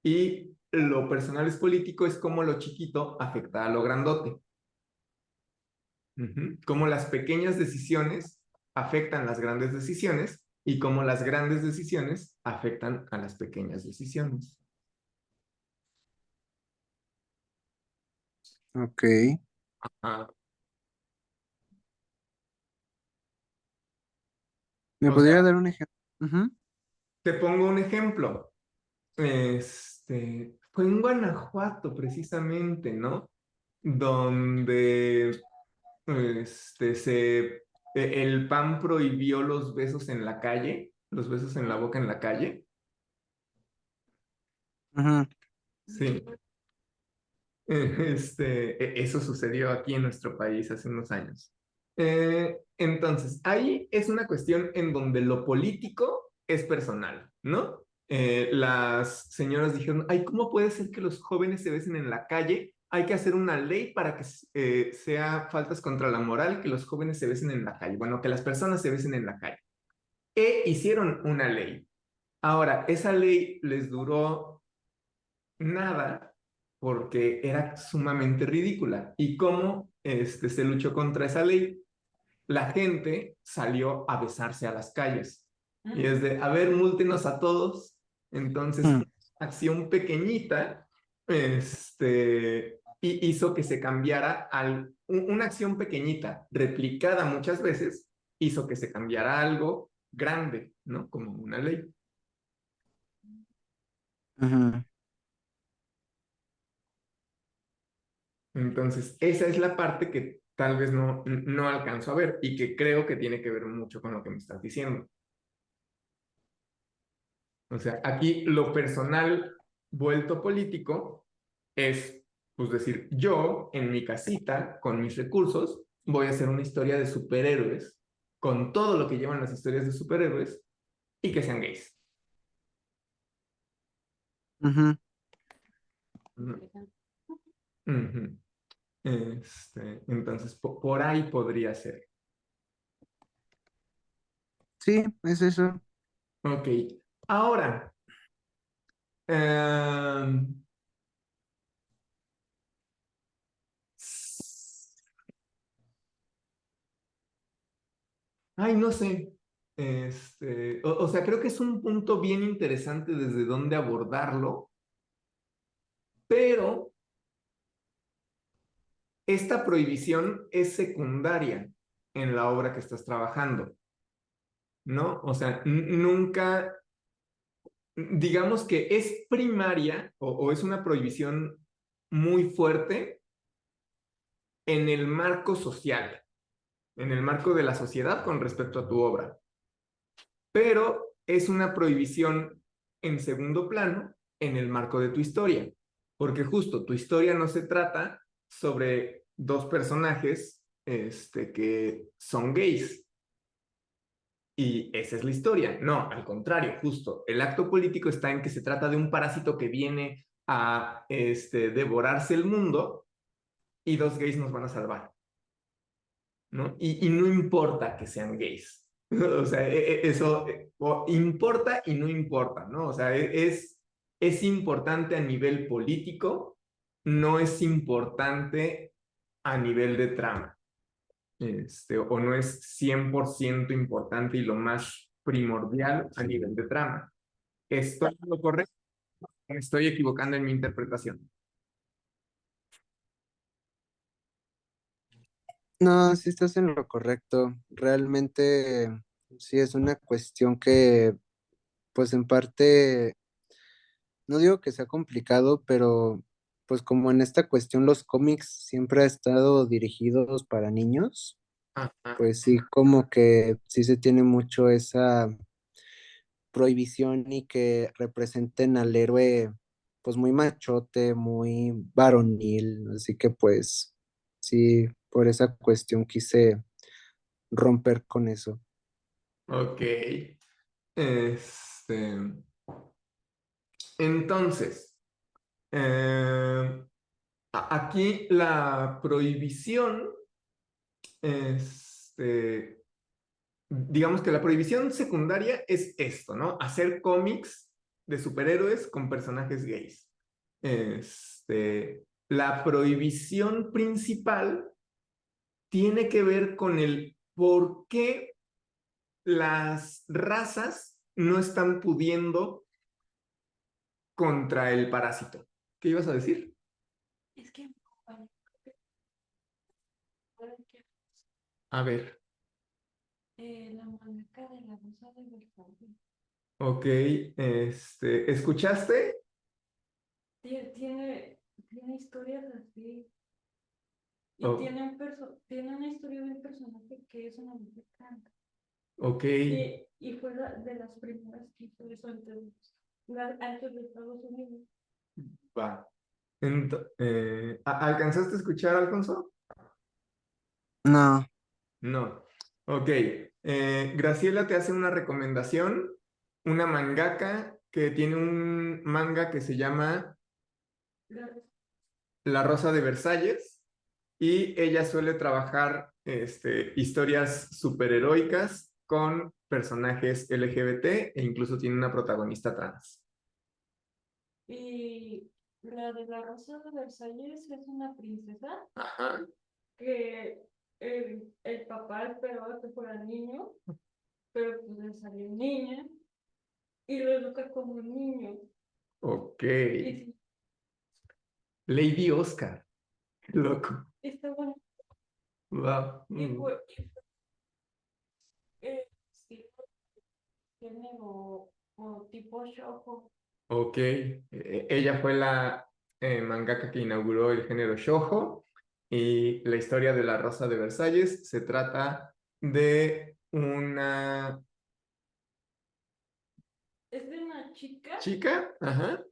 Y lo personal es político, es como lo chiquito afecta a lo grandote. Cómo las pequeñas decisiones afectan las grandes decisiones y cómo las grandes decisiones afectan a las pequeñas decisiones. Ok. Ah, ¿Me o sea, podría dar un ejemplo? Ujú, te pongo un ejemplo. Fue en Guanajuato precisamente, ¿no? Donde el PAN prohibió los besos en la calle, los besos en la boca en la calle. ujú. Sí. Eso sucedió aquí en nuestro país hace unos años. Entonces, ahí es una cuestión en donde lo político es personal, ¿no? Las señoras dijeron, ay, ¿cómo puede ser que los jóvenes se besen en la calle? Hay que hacer una ley para que sea faltas contra la moral que los jóvenes se besen en la calle. Bueno, que las personas se besen en la calle. Hicieron una ley. Ahora, esa ley les duró nada porque era sumamente ridícula. ¿Y cómo se luchó contra esa ley? La gente salió a besarse a las calles. Y es de, a ver, múltenos a todos. Entonces, Mm, una acción pequeñita hizo que se cambiara una acción pequeñita, replicada muchas veces, hizo que se cambiara algo grande, ¿no? Como una ley. ujú. Entonces, esa es la parte que tal vez no alcanzo a ver y que creo que tiene que ver mucho con lo que me estás diciendo. O sea, aquí lo personal vuelto político es, pues decir, yo en mi casita, con mis recursos, voy a hacer una historia de superhéroes con todo lo que llevan las historias de superhéroes y que sean gays. Ujú. ¿No? Ujú. Entonces, por ahí podría ser. Sí, es eso. Ok. Ahora, em, ay, no sé. O sea, creo que es un punto bien interesante desde dónde abordarlo, pero esta prohibición es secundaria en la obra que estás trabajando, ¿no? O sea, nunca, digamos que es primaria o es una prohibición muy fuerte en el marco social, en el marco de la sociedad con respecto a tu obra, pero es una prohibición en segundo plano en el marco de tu historia, porque justo tu historia no se trata sobre dos personajes que son gays y esa es la historia. No, al contrario, justo el acto político está en que se trata de un parásito que viene a devorarse el mundo y dos gays nos van a salvar, ¿no? Y no importa que sean gays. O sea, eso importa y no importa, ¿no? O sea, es importante a nivel político, no es importante a nivel de trama, o no es 100% importante y lo más primordial a nivel de trama. ¿Estoy en lo correcto? ¿Me estoy equivocando en mi interpretación? No, sí estás en lo correcto. Realmente sí es una cuestión que, pues en parte, no digo que sea complicado, pero pues como en esta cuestión los cómics siempre han estado dirigidos para niños, Ajá, pues sí, como que sí se tiene mucho esa prohibición y que representen al héroe pues muy machote, muy varonil, así que pues sí, por esa cuestión quise romper con eso. ok. Este, entonces, aquí la prohibición, este, digamos que la prohibición secundaria es esto, ¿no? Hacer cómics de superhéroes con personajes gays. La prohibición principal tiene que ver con el por qué las razas no están pudiendo contra el parásito. ¿Qué ibas a decir? Es que bueno, creo que, A ver, la mangaka de la Rosa de Versalles ok, ¿escuchaste? tiene historias así y Oh, tiene una historia de un personaje que es una mujer trans ok, y fue de las primeras que hizo eso antes de Estados Unidos. va. ¿Alcanzaste a escuchar, Alfonso? No, No. Ok. Graciela te hace una recomendación, una mangaka que tiene un manga que se llama La- La Rosa de Versalles y ella suele trabajar historias superheroicas con personajes LGBT e incluso tiene una protagonista trans. y la de la Rosa de Versalles es una princesa Ajá. que el papá esperaba que fuera niño, pero pues le salió niña y lo educa como un niño. Ok. Y sí, Lady Oscar. Qué loco. está bueno. Wow. Sí, género o tipo shoujo. Ok. Ella fue la mangaka que inauguró el género shoujo y la historia de la Rosa de Versalles se trata de una Es de una chica chica, ajá,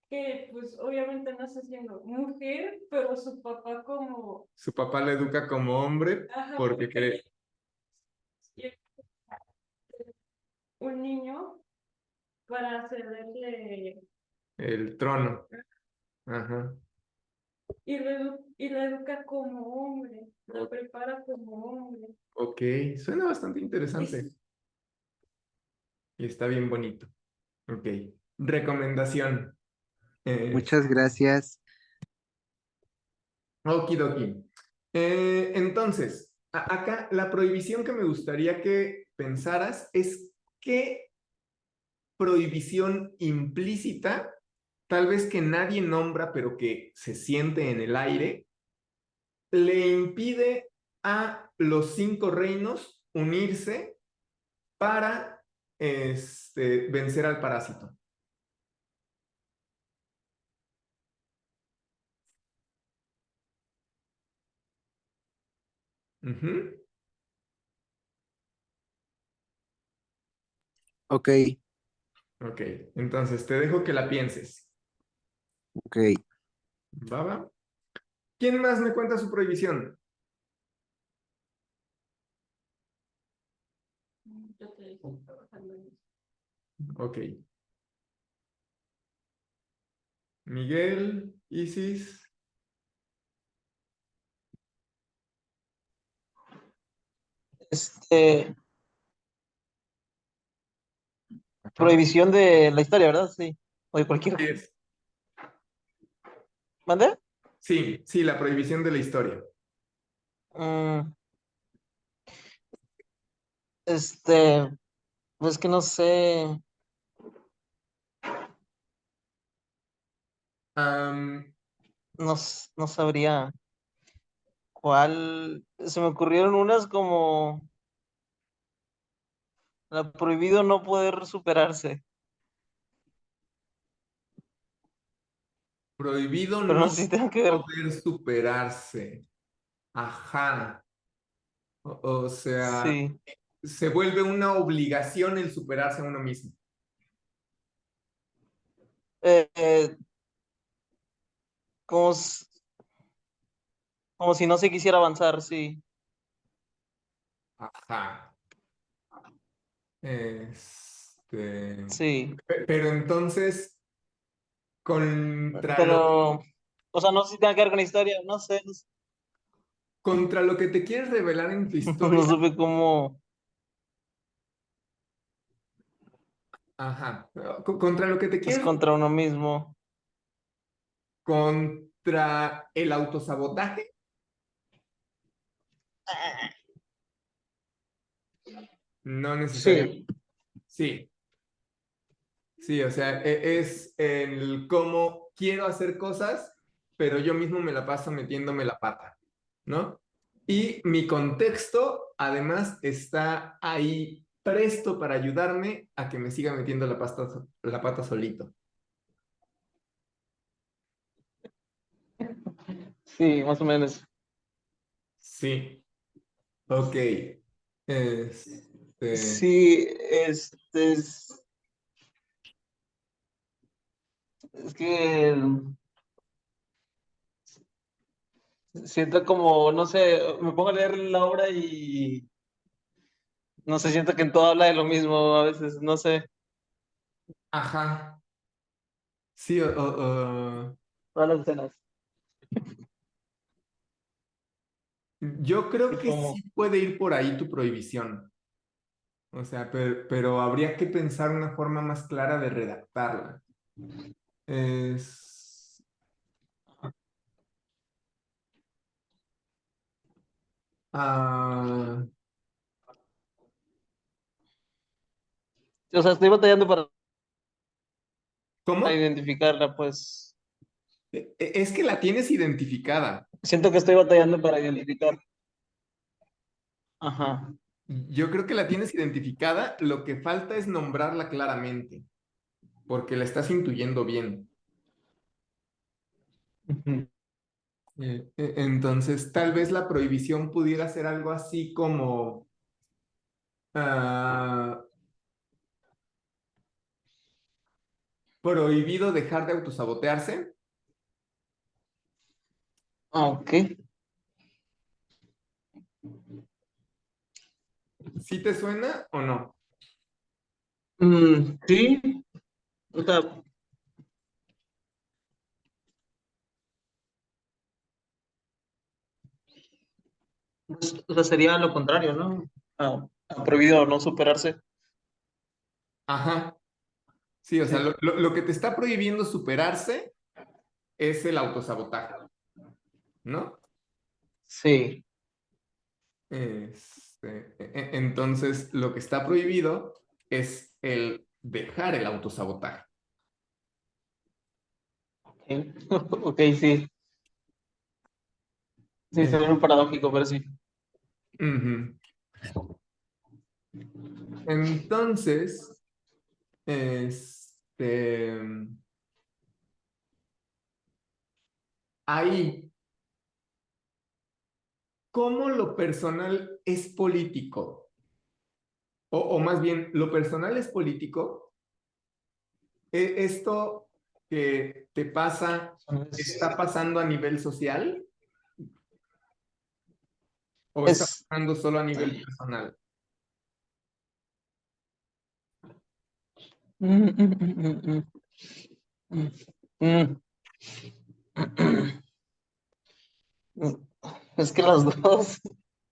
que pues obviamente nace siendo mujer, pero su papá como, su papá la educa como hombre ajá, porque cree, y un niño para cederle El trono. Ajá. y lo educa como hombre, lo prepara como hombre. Ok, suena bastante interesante Y y está bien bonito. Ok. Recomendación. Muchas gracias. Okidoki. Entonces, acá la prohibición que me gustaría que pensaras es qué prohibición implícita, tal vez que nadie nombra, pero que se siente en el aire, le impide a los 5 reinos unirse para vencer al parásito. Ujú. Ok, Ok, entonces te dejo que la pienses. ok. ¿Va, va? ¿Quién más me cuenta su prohibición? yo te estoy trabajando en eso. Ok. Miguel, Isis. Este, Ajá. prohibición de la historia, ¿verdad? Sí. O de cualquier. Así es. ¿Mande? Sí, sí, la prohibición de la historia. Mm, este, pues que no sé, Am, no sabría cuál. Se me ocurrieron unas como la prohibido no poder superarse, prohibido pero no no sé si tengo que ver. poder superarse. Ajá. O sea, Sí. se vuelve una obligación el superarse a uno mismo. Eh, eh, como, como si no se quisiera avanzar, sí. Ajá. Sí. Pero entonces, contra lo, Pero, o sea, no sé si tenga que ver con la historia, no sé, contra lo que te quieres revelar en tu no historia, supe cómo. ajá, contra lo que te Es quieres, contra uno mismo. contra el autosabotaje, no necesariamente. Sí. Sí, sí, o sea, es el cómo quiero hacer cosas, pero yo mismo me la paso metiéndome la pata, ¿no? Y mi contexto, además, está ahí presto para ayudarme a que me siga metiendo la pata solito. Sí, más o menos. Sí, ok. Este, Sí, es que siento como, no sé, me pongo a leer la obra y no sé, siento que en todo habla de lo mismo a veces, no sé, ajá, sí, todas las escenas. yo creo Sí, que como, sí puede ir por ahí tu prohibición. O sea, pero habría que pensar una forma más clara de redactarla. Es... ah, o sea, estoy batallando para ¿cómo? identificarla, pues. Es que la tienes identificada. Siento que estoy batallando para identificar. Ajá. Yo creo que la tienes identificada. Lo que falta es nombrarla claramente, porque la estás intuyendo bien. Ujú. Entonces, tal vez la prohibición pudiera ser algo así como ah, prohibido dejar de autosabotearse. Ah, ok. ¿Sí te suena o no? Sí, o sea, pues, o sea, sería lo contrario, ¿no? A prohibido no superarse. Ajá. Sí, o sea, Sí, lo que te está prohibiendo superarse es el autosabotaje, ¿no? sí. Entonces, lo que está prohibido es el dejar el autosabotaje. Ok, ok, sí. Sí, Eh, se ve muy paradójico, pero sí. Ujú. Entonces, este, ahí, ¿cómo lo personal es político? O más bien, ¿lo personal es político? ¿Esto que te pasa está pasando a nivel social o está Es, pasando solo a nivel personal? mm, mm, mm, mm, mm, mm, mm. Es que las dos.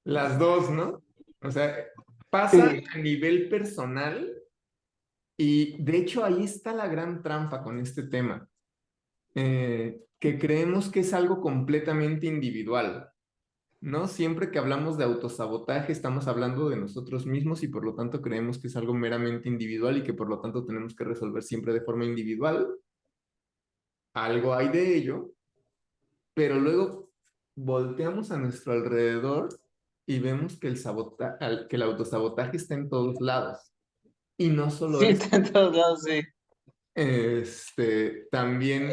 Las dos, ¿no? O sea, pasa Sí, a nivel personal y de hecho ahí está la gran trampa con este tema, que creemos que es algo completamente individual, ¿no? Siempre que hablamos de autosabotaje estamos hablando de nosotros mismos y por lo tanto creemos que es algo meramente individual y que por lo tanto tenemos que resolver siempre de forma individual. Algo hay de ello, pero luego volteamos a nuestro alrededor y vemos que que el autosabotaje está en todos lados. Y no solo sí, eso, en todos lados, sí. también,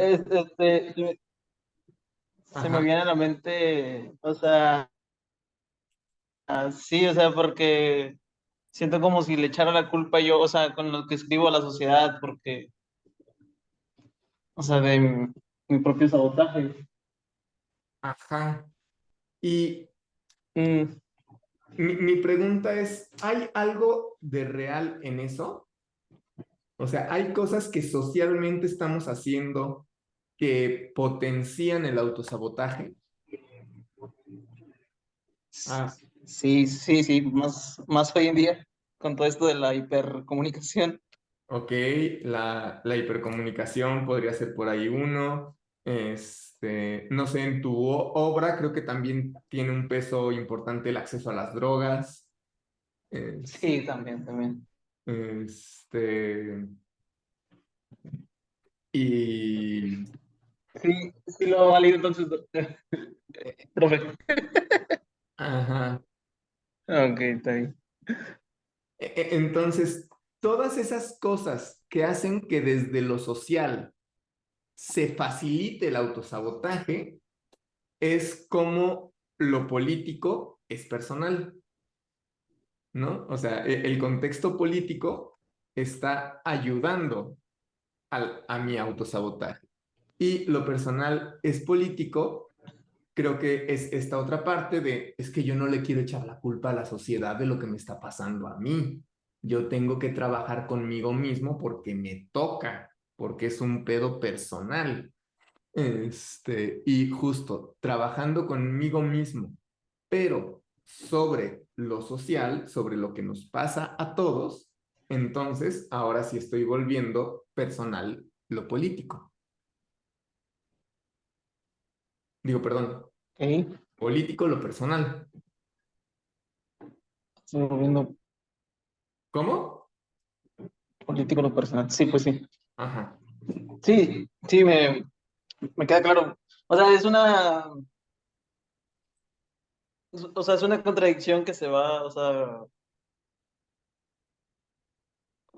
Se me ajá, viene a la mente, o sea, sí, o sea, porque siento como si le echara la culpa yo, o sea, con lo que escribo a la sociedad, porque, o sea, de mi propio sabotaje. ajá. Y Mm, mi pregunta es, ¿hay algo de real en eso? O sea, ¿hay cosas que socialmente estamos haciendo que potencian el autosabotaje? Ah, sí, sí, sí, más hoy en día, con todo esto de la hipercomunicación. ok, la hipercomunicación podría ser por ahí uno. No sé, en tu obra creo que también tiene un peso importante el acceso a las drogas. Es- Sí, también, también. Este, y, Sí, sí lo ha leído entonces, profe. ajá. Ok, está bien. Entonces, todas esas cosas que hacen que desde lo social se facilite el autosabotaje es como lo político es personal, ¿no? O sea, el contexto político está ayudando a mi autosabotaje. Y lo personal es político, creo que es esta otra parte de, es que yo no le quiero echar la culpa a la sociedad de lo que me está pasando a mí. Yo tengo que trabajar conmigo mismo porque me toca, porque es un pedo personal. Y justo trabajando conmigo mismo, pero sobre lo social, sobre lo que nos pasa a todos, entonces ahora sí estoy volviendo personal lo político. Digo, perdón, Ok, político lo personal. estoy volviendo ¿Cómo? político lo personal. Sí, pues sí. Ajá. Sí, sí, me queda claro. O sea, o sea, es una contradicción que se va, o sea,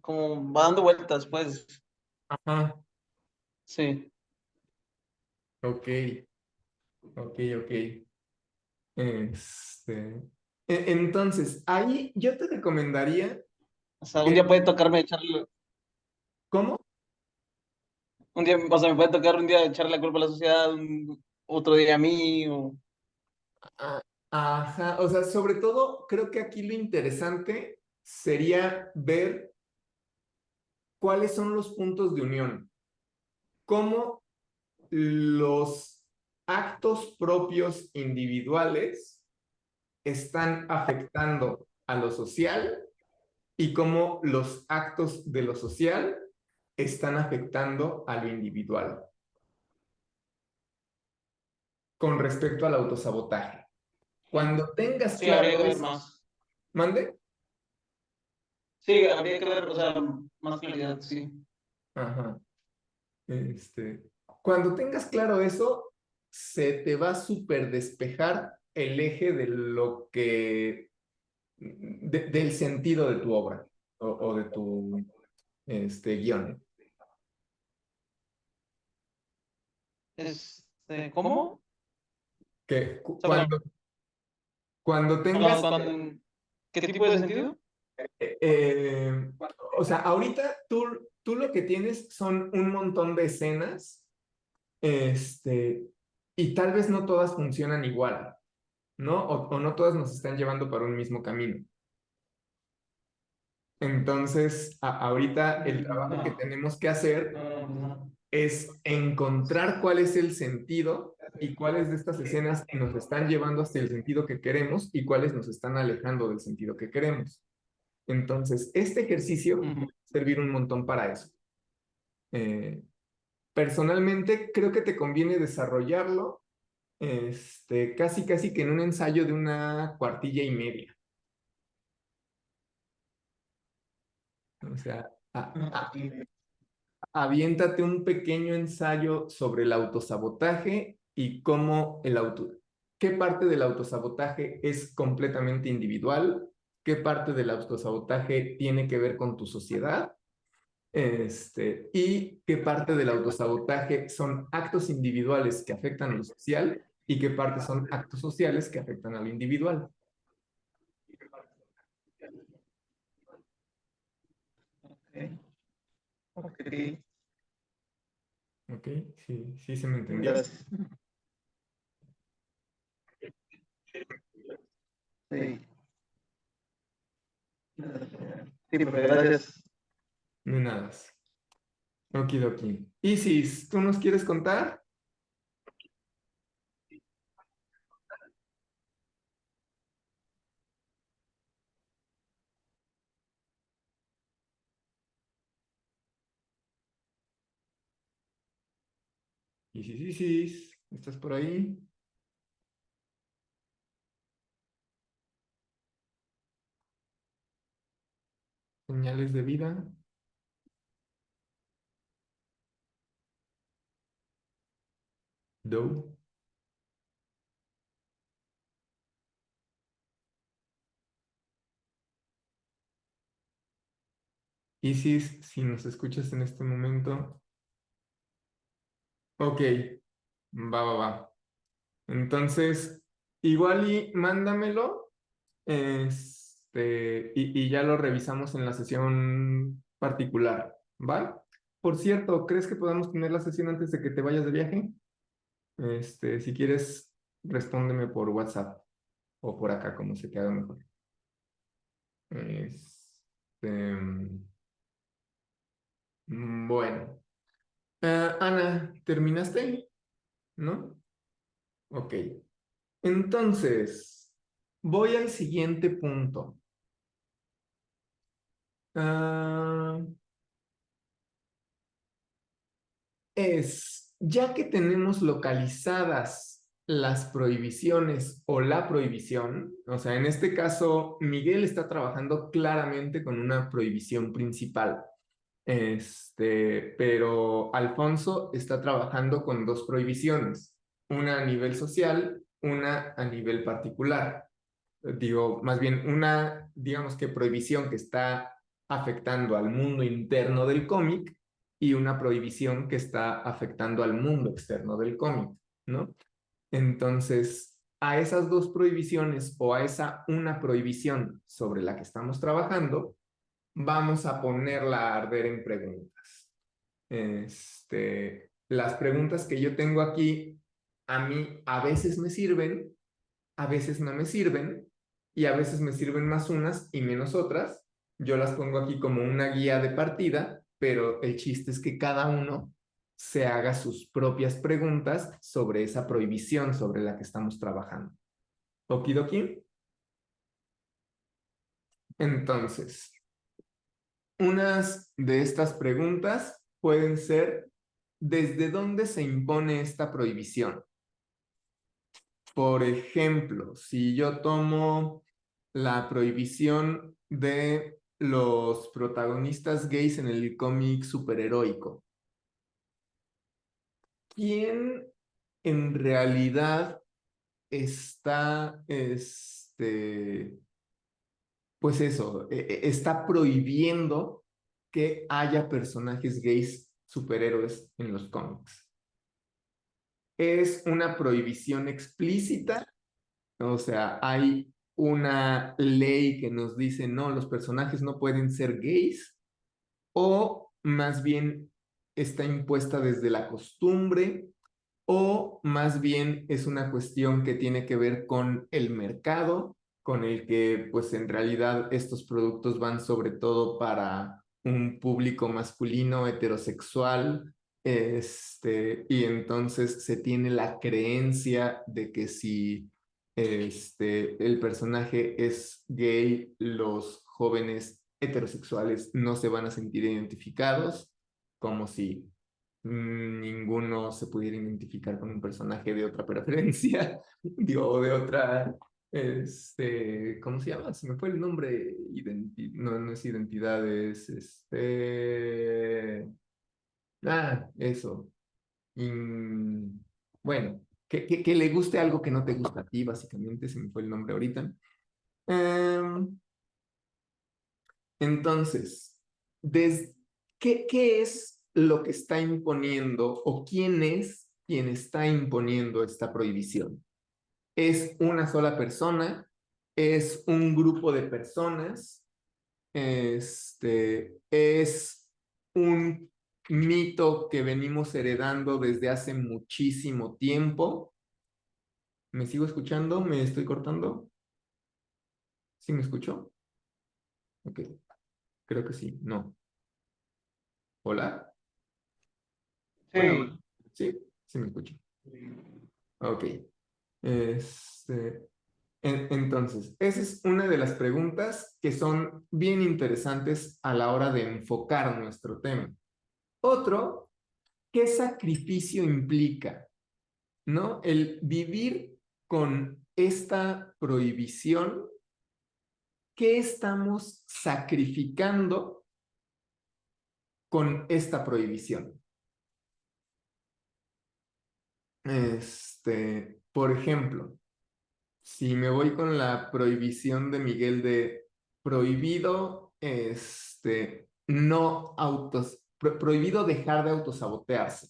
como va dando vueltas, pues. Ajá. Sí. Ok, ok. Entonces, ahí yo te recomendaría O sea, un que, día puede tocarme echarle, ¿cómo? un día, o sea, me puede tocar un día echarle la culpa a la sociedad, otro día a mí, o... Ajá, o sea, sobre todo creo que aquí lo interesante sería ver cuáles son los puntos de unión, cómo los actos propios individuales están afectando a lo social y cómo los actos de lo social están afectando a lo individual con respecto al autosabotaje. Cuando tengas Sí, habría claro que ver eso, más. mande. Sí, habría que ver, o sea, más claridad, sí. Ajá. Cuando tengas claro eso, se te va a súper despejar el eje de lo que, del sentido de tu obra o de tu guión. ¿Cómo? Que O sea, bueno, cuando tengas, ¿qué tipo de sentido? eh, o sea, ahorita tú lo que tienes son un montón de escenas, y tal vez no todas funcionan igual, ¿no? O no todas nos están llevando para un mismo camino. Entonces, ahorita el trabajo que No, tenemos que hacer no. es encontrar cuál es el sentido y cuáles de estas escenas nos están llevando hacia el sentido que queremos y cuáles nos están alejando del sentido que queremos. Entonces, este ejercicio Ujú. puede servir un montón para eso. Eh, Personalmente, creo que te conviene desarrollarlo, casi casi que en un ensayo de una cuartilla y media. O sea, aviéntate un pequeño ensayo sobre el autosabotaje y cómo qué parte del autosabotaje es completamente individual, qué parte del autosabotaje tiene que ver con tu sociedad, y qué parte del autosabotaje son actos individuales que afectan a lo social y qué parte son actos sociales que afectan a lo individual. Ok, ok, ¿Ok? Sí, sí se me entendió. gracias. Sí, sí, profe, gracias. No nada más. Okidoki. Isis, ¿tú nos quieres contar? Isis, Isis, ¿estás por ahí? Señales de vida. Do. Isis, si nos escuchas en este momento. Ok, va. Entonces, igual y mándamelo, y ya lo revisamos en la sesión particular, ¿va? Por cierto, ¿crees que podamos tener la sesión antes de que te vayas de viaje? Si quieres, respóndeme por WhatsApp o por acá, como se te haga mejor. Bueno. Ana, ¿terminaste? ¿No? Ok. Entonces, voy al siguiente punto. Ah, ya que tenemos localizadas las prohibiciones o la prohibición, o sea, en este caso, Miguel está trabajando claramente con una prohibición principal. Pero Alfonso está trabajando con dos prohibiciones, una a nivel social, una a nivel particular. Digo, más bien una, digamos que prohibición que está afectando al mundo interno del cómic y una prohibición que está afectando al mundo externo del cómic, ¿no? Entonces, a esas dos prohibiciones o a esa una prohibición sobre la que estamos trabajando, vamos a ponerla a arder en preguntas. Las preguntas que yo tengo aquí, a mí a veces me sirven, a veces no me sirven y a veces me sirven más unas y menos otras. Yo las pongo aquí como una guía de partida, pero el chiste es que cada uno se haga sus propias preguntas sobre esa prohibición sobre la que estamos trabajando. Okidoki. Entonces, unas de estas preguntas pueden ser, ¿desde dónde se impone esta prohibición? Por ejemplo, si yo tomo la prohibición de los protagonistas gays en el cómic superheroico, ¿quién en realidad está, pues eso, está prohibiendo que haya personajes gays superhéroes en los cómics? ¿Es una prohibición explícita? O sea, hay una ley que nos dice, no, los personajes no pueden ser gays, o más bien está impuesta desde la costumbre, o más bien es una cuestión que tiene que ver con el mercado, con el que pues en realidad estos productos van sobre todo para un público masculino heterosexual, y entonces se tiene la creencia de que si el personaje es gay, los jóvenes heterosexuales no se van a sentir identificados, como si ninguno se pudiera identificar con un personaje de otra preferencia, digo, de otra, ¿cómo se llama? Se me fue el nombre, no, no es identidad, es, eso. Bueno, que le guste algo que no te gusta a ti, básicamente, se me fue el nombre ahorita. Em, entonces, des, ¿qué es lo que está imponiendo o quién es quien está imponiendo esta prohibición? ¿Es una sola persona? ¿Es un grupo de personas? ¿Es un mito que venimos heredando desde hace muchísimo tiempo? ¿Me sigo escuchando? ¿Me estoy cortando? ¿Sí me escucho? Ok, creo que sí. No. ¿Hola? Bueno, Sí. sí, sí me escucho. Ok. Entonces, esa es una de las preguntas que son bien interesantes a la hora de enfocar nuestro tema. Otro, ¿qué sacrificio implica? ¿No? El vivir con esta prohibición, ¿qué estamos sacrificando con esta prohibición? Por ejemplo, si me voy con la prohibición de Miguel de prohibido, no prohibido dejar de autosabotearse.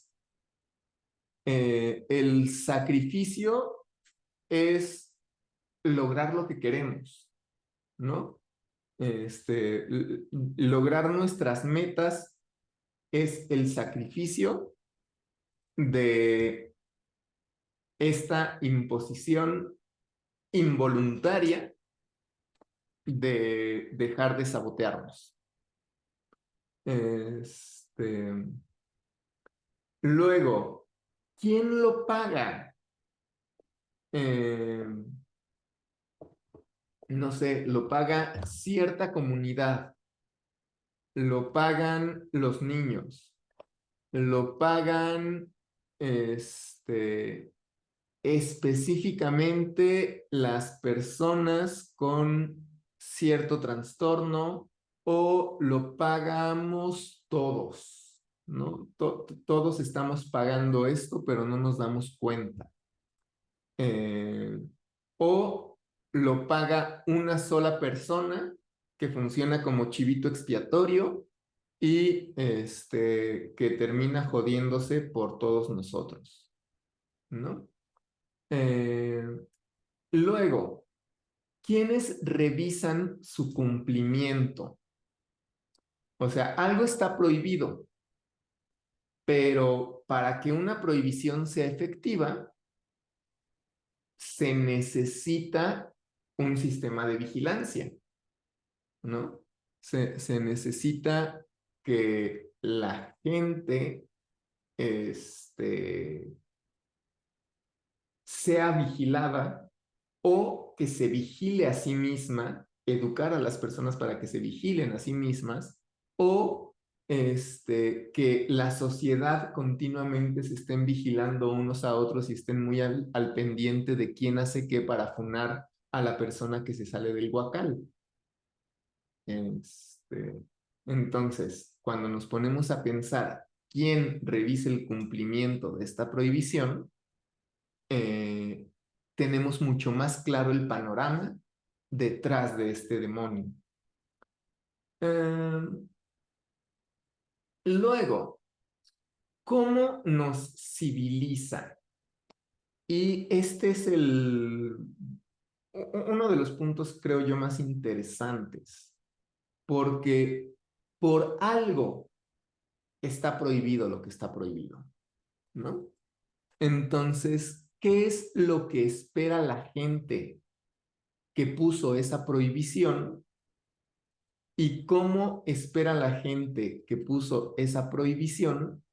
El sacrificio es lograr lo que queremos, ¿no? Lograr nuestras metas es el sacrificio de esta imposición involuntaria de dejar de sabotearnos. Luego, ¿quién lo paga? Eh, no sé, lo paga cierta comunidad, lo pagan los niños, lo pagan específicamente las personas con cierto trastorno o lo pagamos todos, ¿no? Todos estamos pagando esto, pero no nos damos cuenta. O lo paga una sola persona que funciona como chivito expiatorio y que termina jodiéndose por todos nosotros, ¿no? Eh, Luego, ¿quiénes revisan su cumplimiento? O sea, algo está prohibido, pero para que una prohibición sea efectiva, se necesita un sistema de vigilancia, ¿no? Se necesita que la gente sea vigilada o que se vigile a sí misma, educar a las personas para que se vigilen a sí mismas, o que la sociedad continuamente se estén vigilando unos a otros y estén muy al pendiente de quién hace qué para funar a la persona que se sale del guacal. Entonces, cuando nos ponemos a pensar quién revisa el cumplimiento de esta prohibición, tenemos mucho más claro el panorama detrás de este demonio. Luego, ¿cómo nos civiliza? Y este es uno de los puntos, creo yo, más interesantes, porque por algo está prohibido lo que está prohibido, ¿no? Entonces, ¿qué es lo que espera la gente que puso esa prohibición? ¿Y cómo espera la gente que puso esa prohibición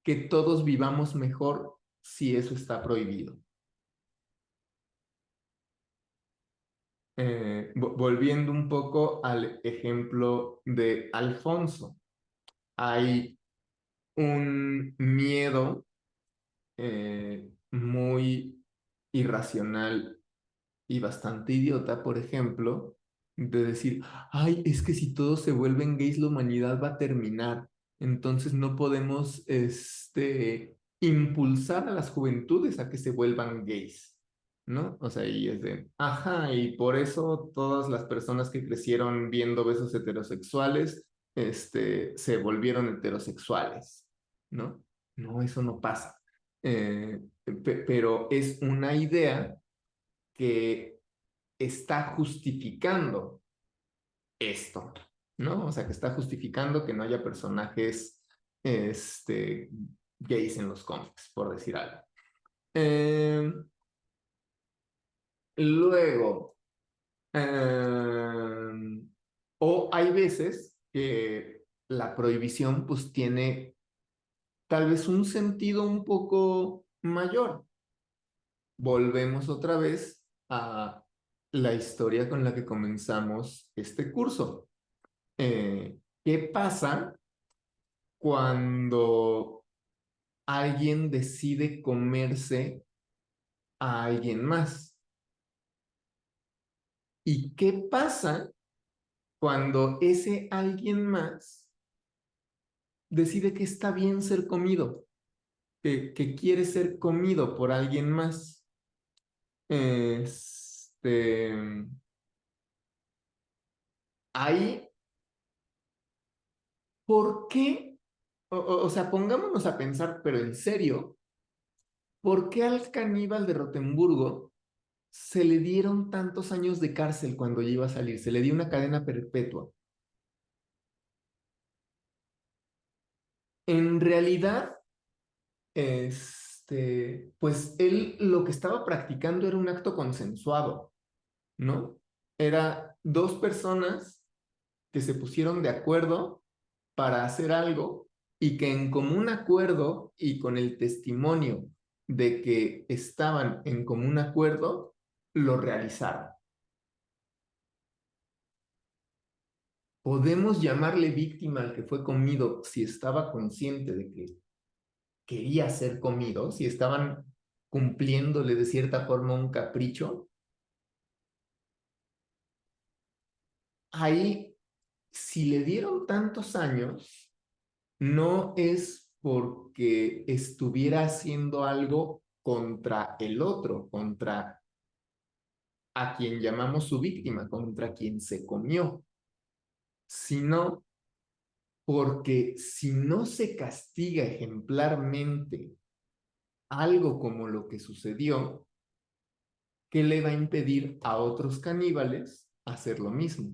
que todos vivamos mejor si eso está prohibido? Volviendo un poco al ejemplo de Alfonso, hay un miedo muy irracional y bastante idiota, por ejemplo, de decir, ay, es que si todos se vuelven gays, la humanidad va a terminar. Entonces no podemos, impulsar a las juventudes a que se vuelvan gays, ¿no? O sea, y es de, ajá, y por eso todas las personas que crecieron viendo besos heterosexuales, se volvieron heterosexuales, ¿no? No, eso no pasa. Pero es una idea que está justificando esto, ¿no? O sea, que está justificando que no haya personajes gays en los cómics, por decir algo. Luego, o hay veces que la prohibición pues tiene tal vez un sentido un poco mayor. Volvemos otra vez a la historia con la que comenzamos este curso. ¿Qué pasa cuando alguien decide comerse a alguien más? ¿Y qué pasa cuando ese alguien más decide que está bien ser comido, que quiere ser comido por alguien más? Ahí, ¿por qué? O sea, pongámonos a pensar, pero en serio, ¿por qué al caníbal de Rotemburgo se le dieron tantos años de cárcel cuando ya iba a salir? Se le dio una cadena perpetua. En realidad, pues él lo que estaba practicando era un acto consensuado, ¿no? Era dos personas que se pusieron de acuerdo para hacer algo y que en común acuerdo y con el testimonio de que estaban en común acuerdo, lo realizaron. ¿Podemos llamarle víctima al que fue comido si estaba consciente de que quería ser comido, si estaban cumpliéndole de cierta forma un capricho? Ahí, si le dieron tantos años, no es porque estuviera haciendo algo contra el otro, contra a quien llamamos su víctima, contra quien se comió, sino porque si no se castiga ejemplarmente algo como lo que sucedió, ¿qué le va a impedir a otros caníbales hacer lo mismo?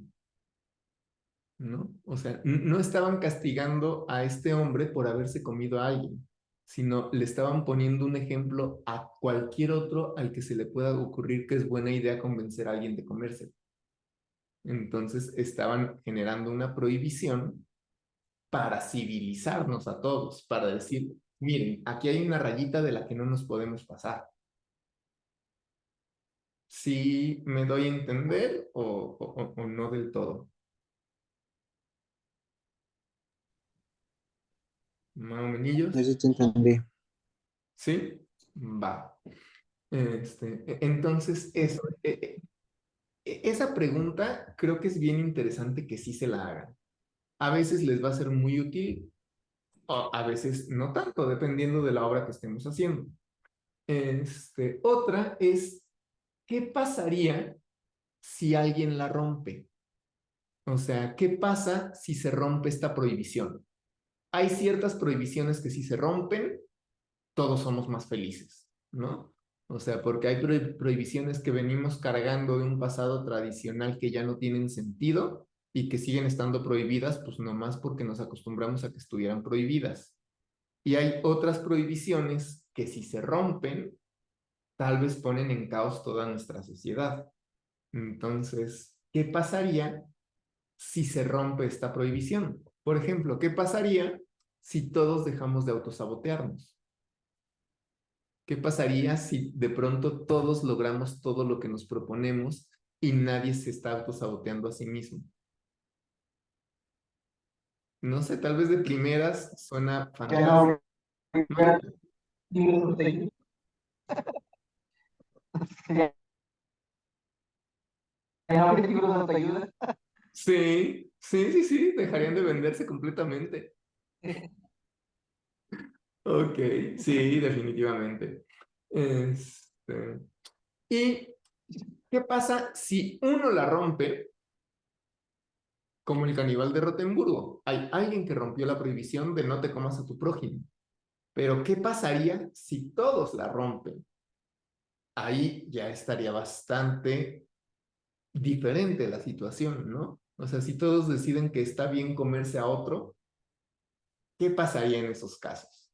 ¿No? O sea, no estaban castigando a este hombre por haberse comido a alguien. sino le estaban poniendo un ejemplo a cualquier otro al que se le pueda ocurrir que es buena idea convencer a alguien de comerse. Entonces estaban generando una prohibición para civilizarnos a todos, para decir, miren, aquí hay una rayita de la que no nos podemos pasar. ¿Sí me doy a entender o no del todo? Más o menos. Eso te entendí. ¿Sí? Va. Entonces, eso, esa pregunta creo que es bien interesante que sí se la hagan. A veces les va a ser muy útil, o a veces no tanto, dependiendo de la obra que estemos haciendo. Otra es, ¿qué pasaría si alguien la rompe? O sea, ¿qué pasa si se rompe esta prohibición? Hay ciertas prohibiciones que si se rompen, todos somos más felices, ¿no? O sea, porque hay prohibiciones que venimos cargando de un pasado tradicional que ya no tienen sentido y que siguen estando prohibidas, pues nomás porque nos acostumbramos a que estuvieran prohibidas. Y hay otras prohibiciones que si se rompen, tal vez ponen en caos toda nuestra sociedad. Entonces, ¿qué pasaría si se rompe esta prohibición? Por ejemplo, ¿qué pasaría si todos dejamos de autosabotearnos? ¿Qué pasaría si de pronto todos logramos todo lo que nos proponemos y nadie se está autosaboteando a sí mismo? No sé, tal vez de primeras suena Ya no fantástico. habría libros de ayuda. Ya no habría libros de ayuda. Sí, sí, sí, sí, dejarían de venderse completamente. Ok, sí, definitivamente. ¿Y qué pasa si uno la rompe, como el caníbal de Rotemburgo? Hay alguien que rompió la prohibición de no te comas a tu prójimo. Pero ¿qué pasaría si todos la rompen? Ahí ya estaría bastante diferente la situación, ¿no? O sea, si todos deciden que está bien comerse a otro, ¿qué pasaría en esos casos?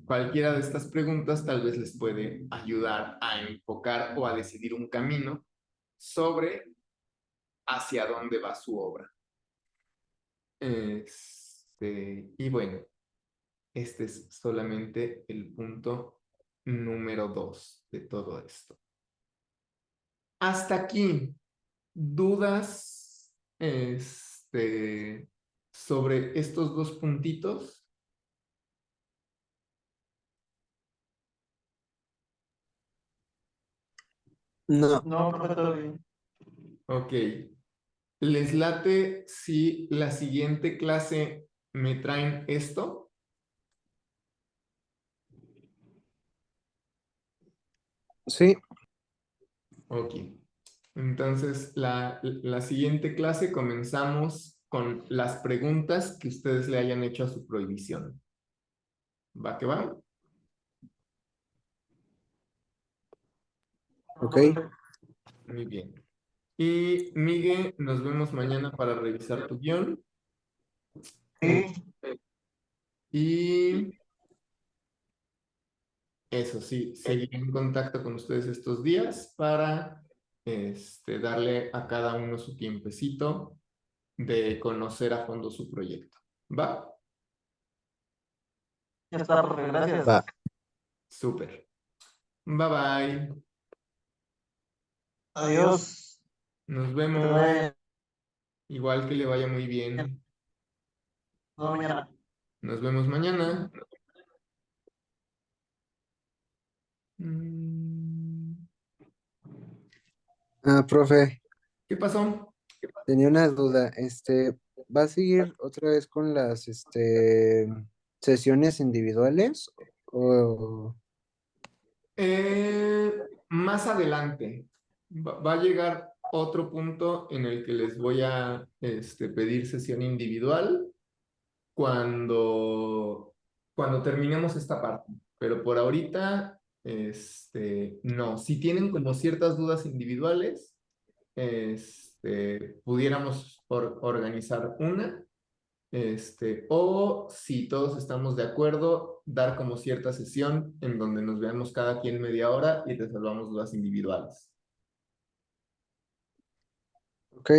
Cualquiera de estas preguntas tal vez les puede ayudar a enfocar o a decidir un camino sobre hacia dónde va su obra. Y bueno, este es solamente el punto número 2 de todo esto. Hasta aquí, ¿dudas sobre estos dos puntitos? No, No, profe, todo bien. Ok. ¿Les late si la siguiente clase me traen esto? sí, Ok. Entonces, la siguiente clase comenzamos con las preguntas que ustedes le hayan hecho a su prohibición. ¿Va que va? ok. Muy bien. Y Miguel, nos vemos mañana para revisar tu guión. Eh, Sí, y eso sí, seguiré en contacto con ustedes estos días para darle a cada uno su tiempecito de conocer a fondo su proyecto. ¿Va? ya está, profe, gracias. Va. Súper. Bye bye. Adiós. Nos Que te vemos. vaya bien. Igual que le vaya muy bien. Nos vemos mañana. Nos vemos mañana. Mm, Ah, profe, ¿Qué pasó? tenía una duda. ¿Va a seguir otra vez con las, sesiones individuales? O, Más adelante va a llegar otro punto en el que les voy a pedir sesión individual cuando terminemos esta parte. Pero por ahorita, no. Si tienen como ciertas dudas individuales, pudiéramos organizar una O si todos estamos de acuerdo, dar como cierta sesión en donde nos veamos cada quien media hora y resolvamos dudas individuales. Ok.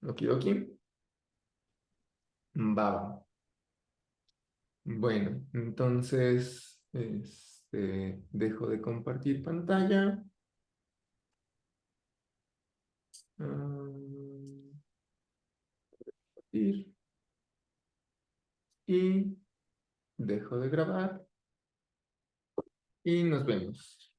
Okidoki. Va. Bueno, entonces, dejo de compartir pantalla. Compartir. Y dejo de grabar. Y nos vemos.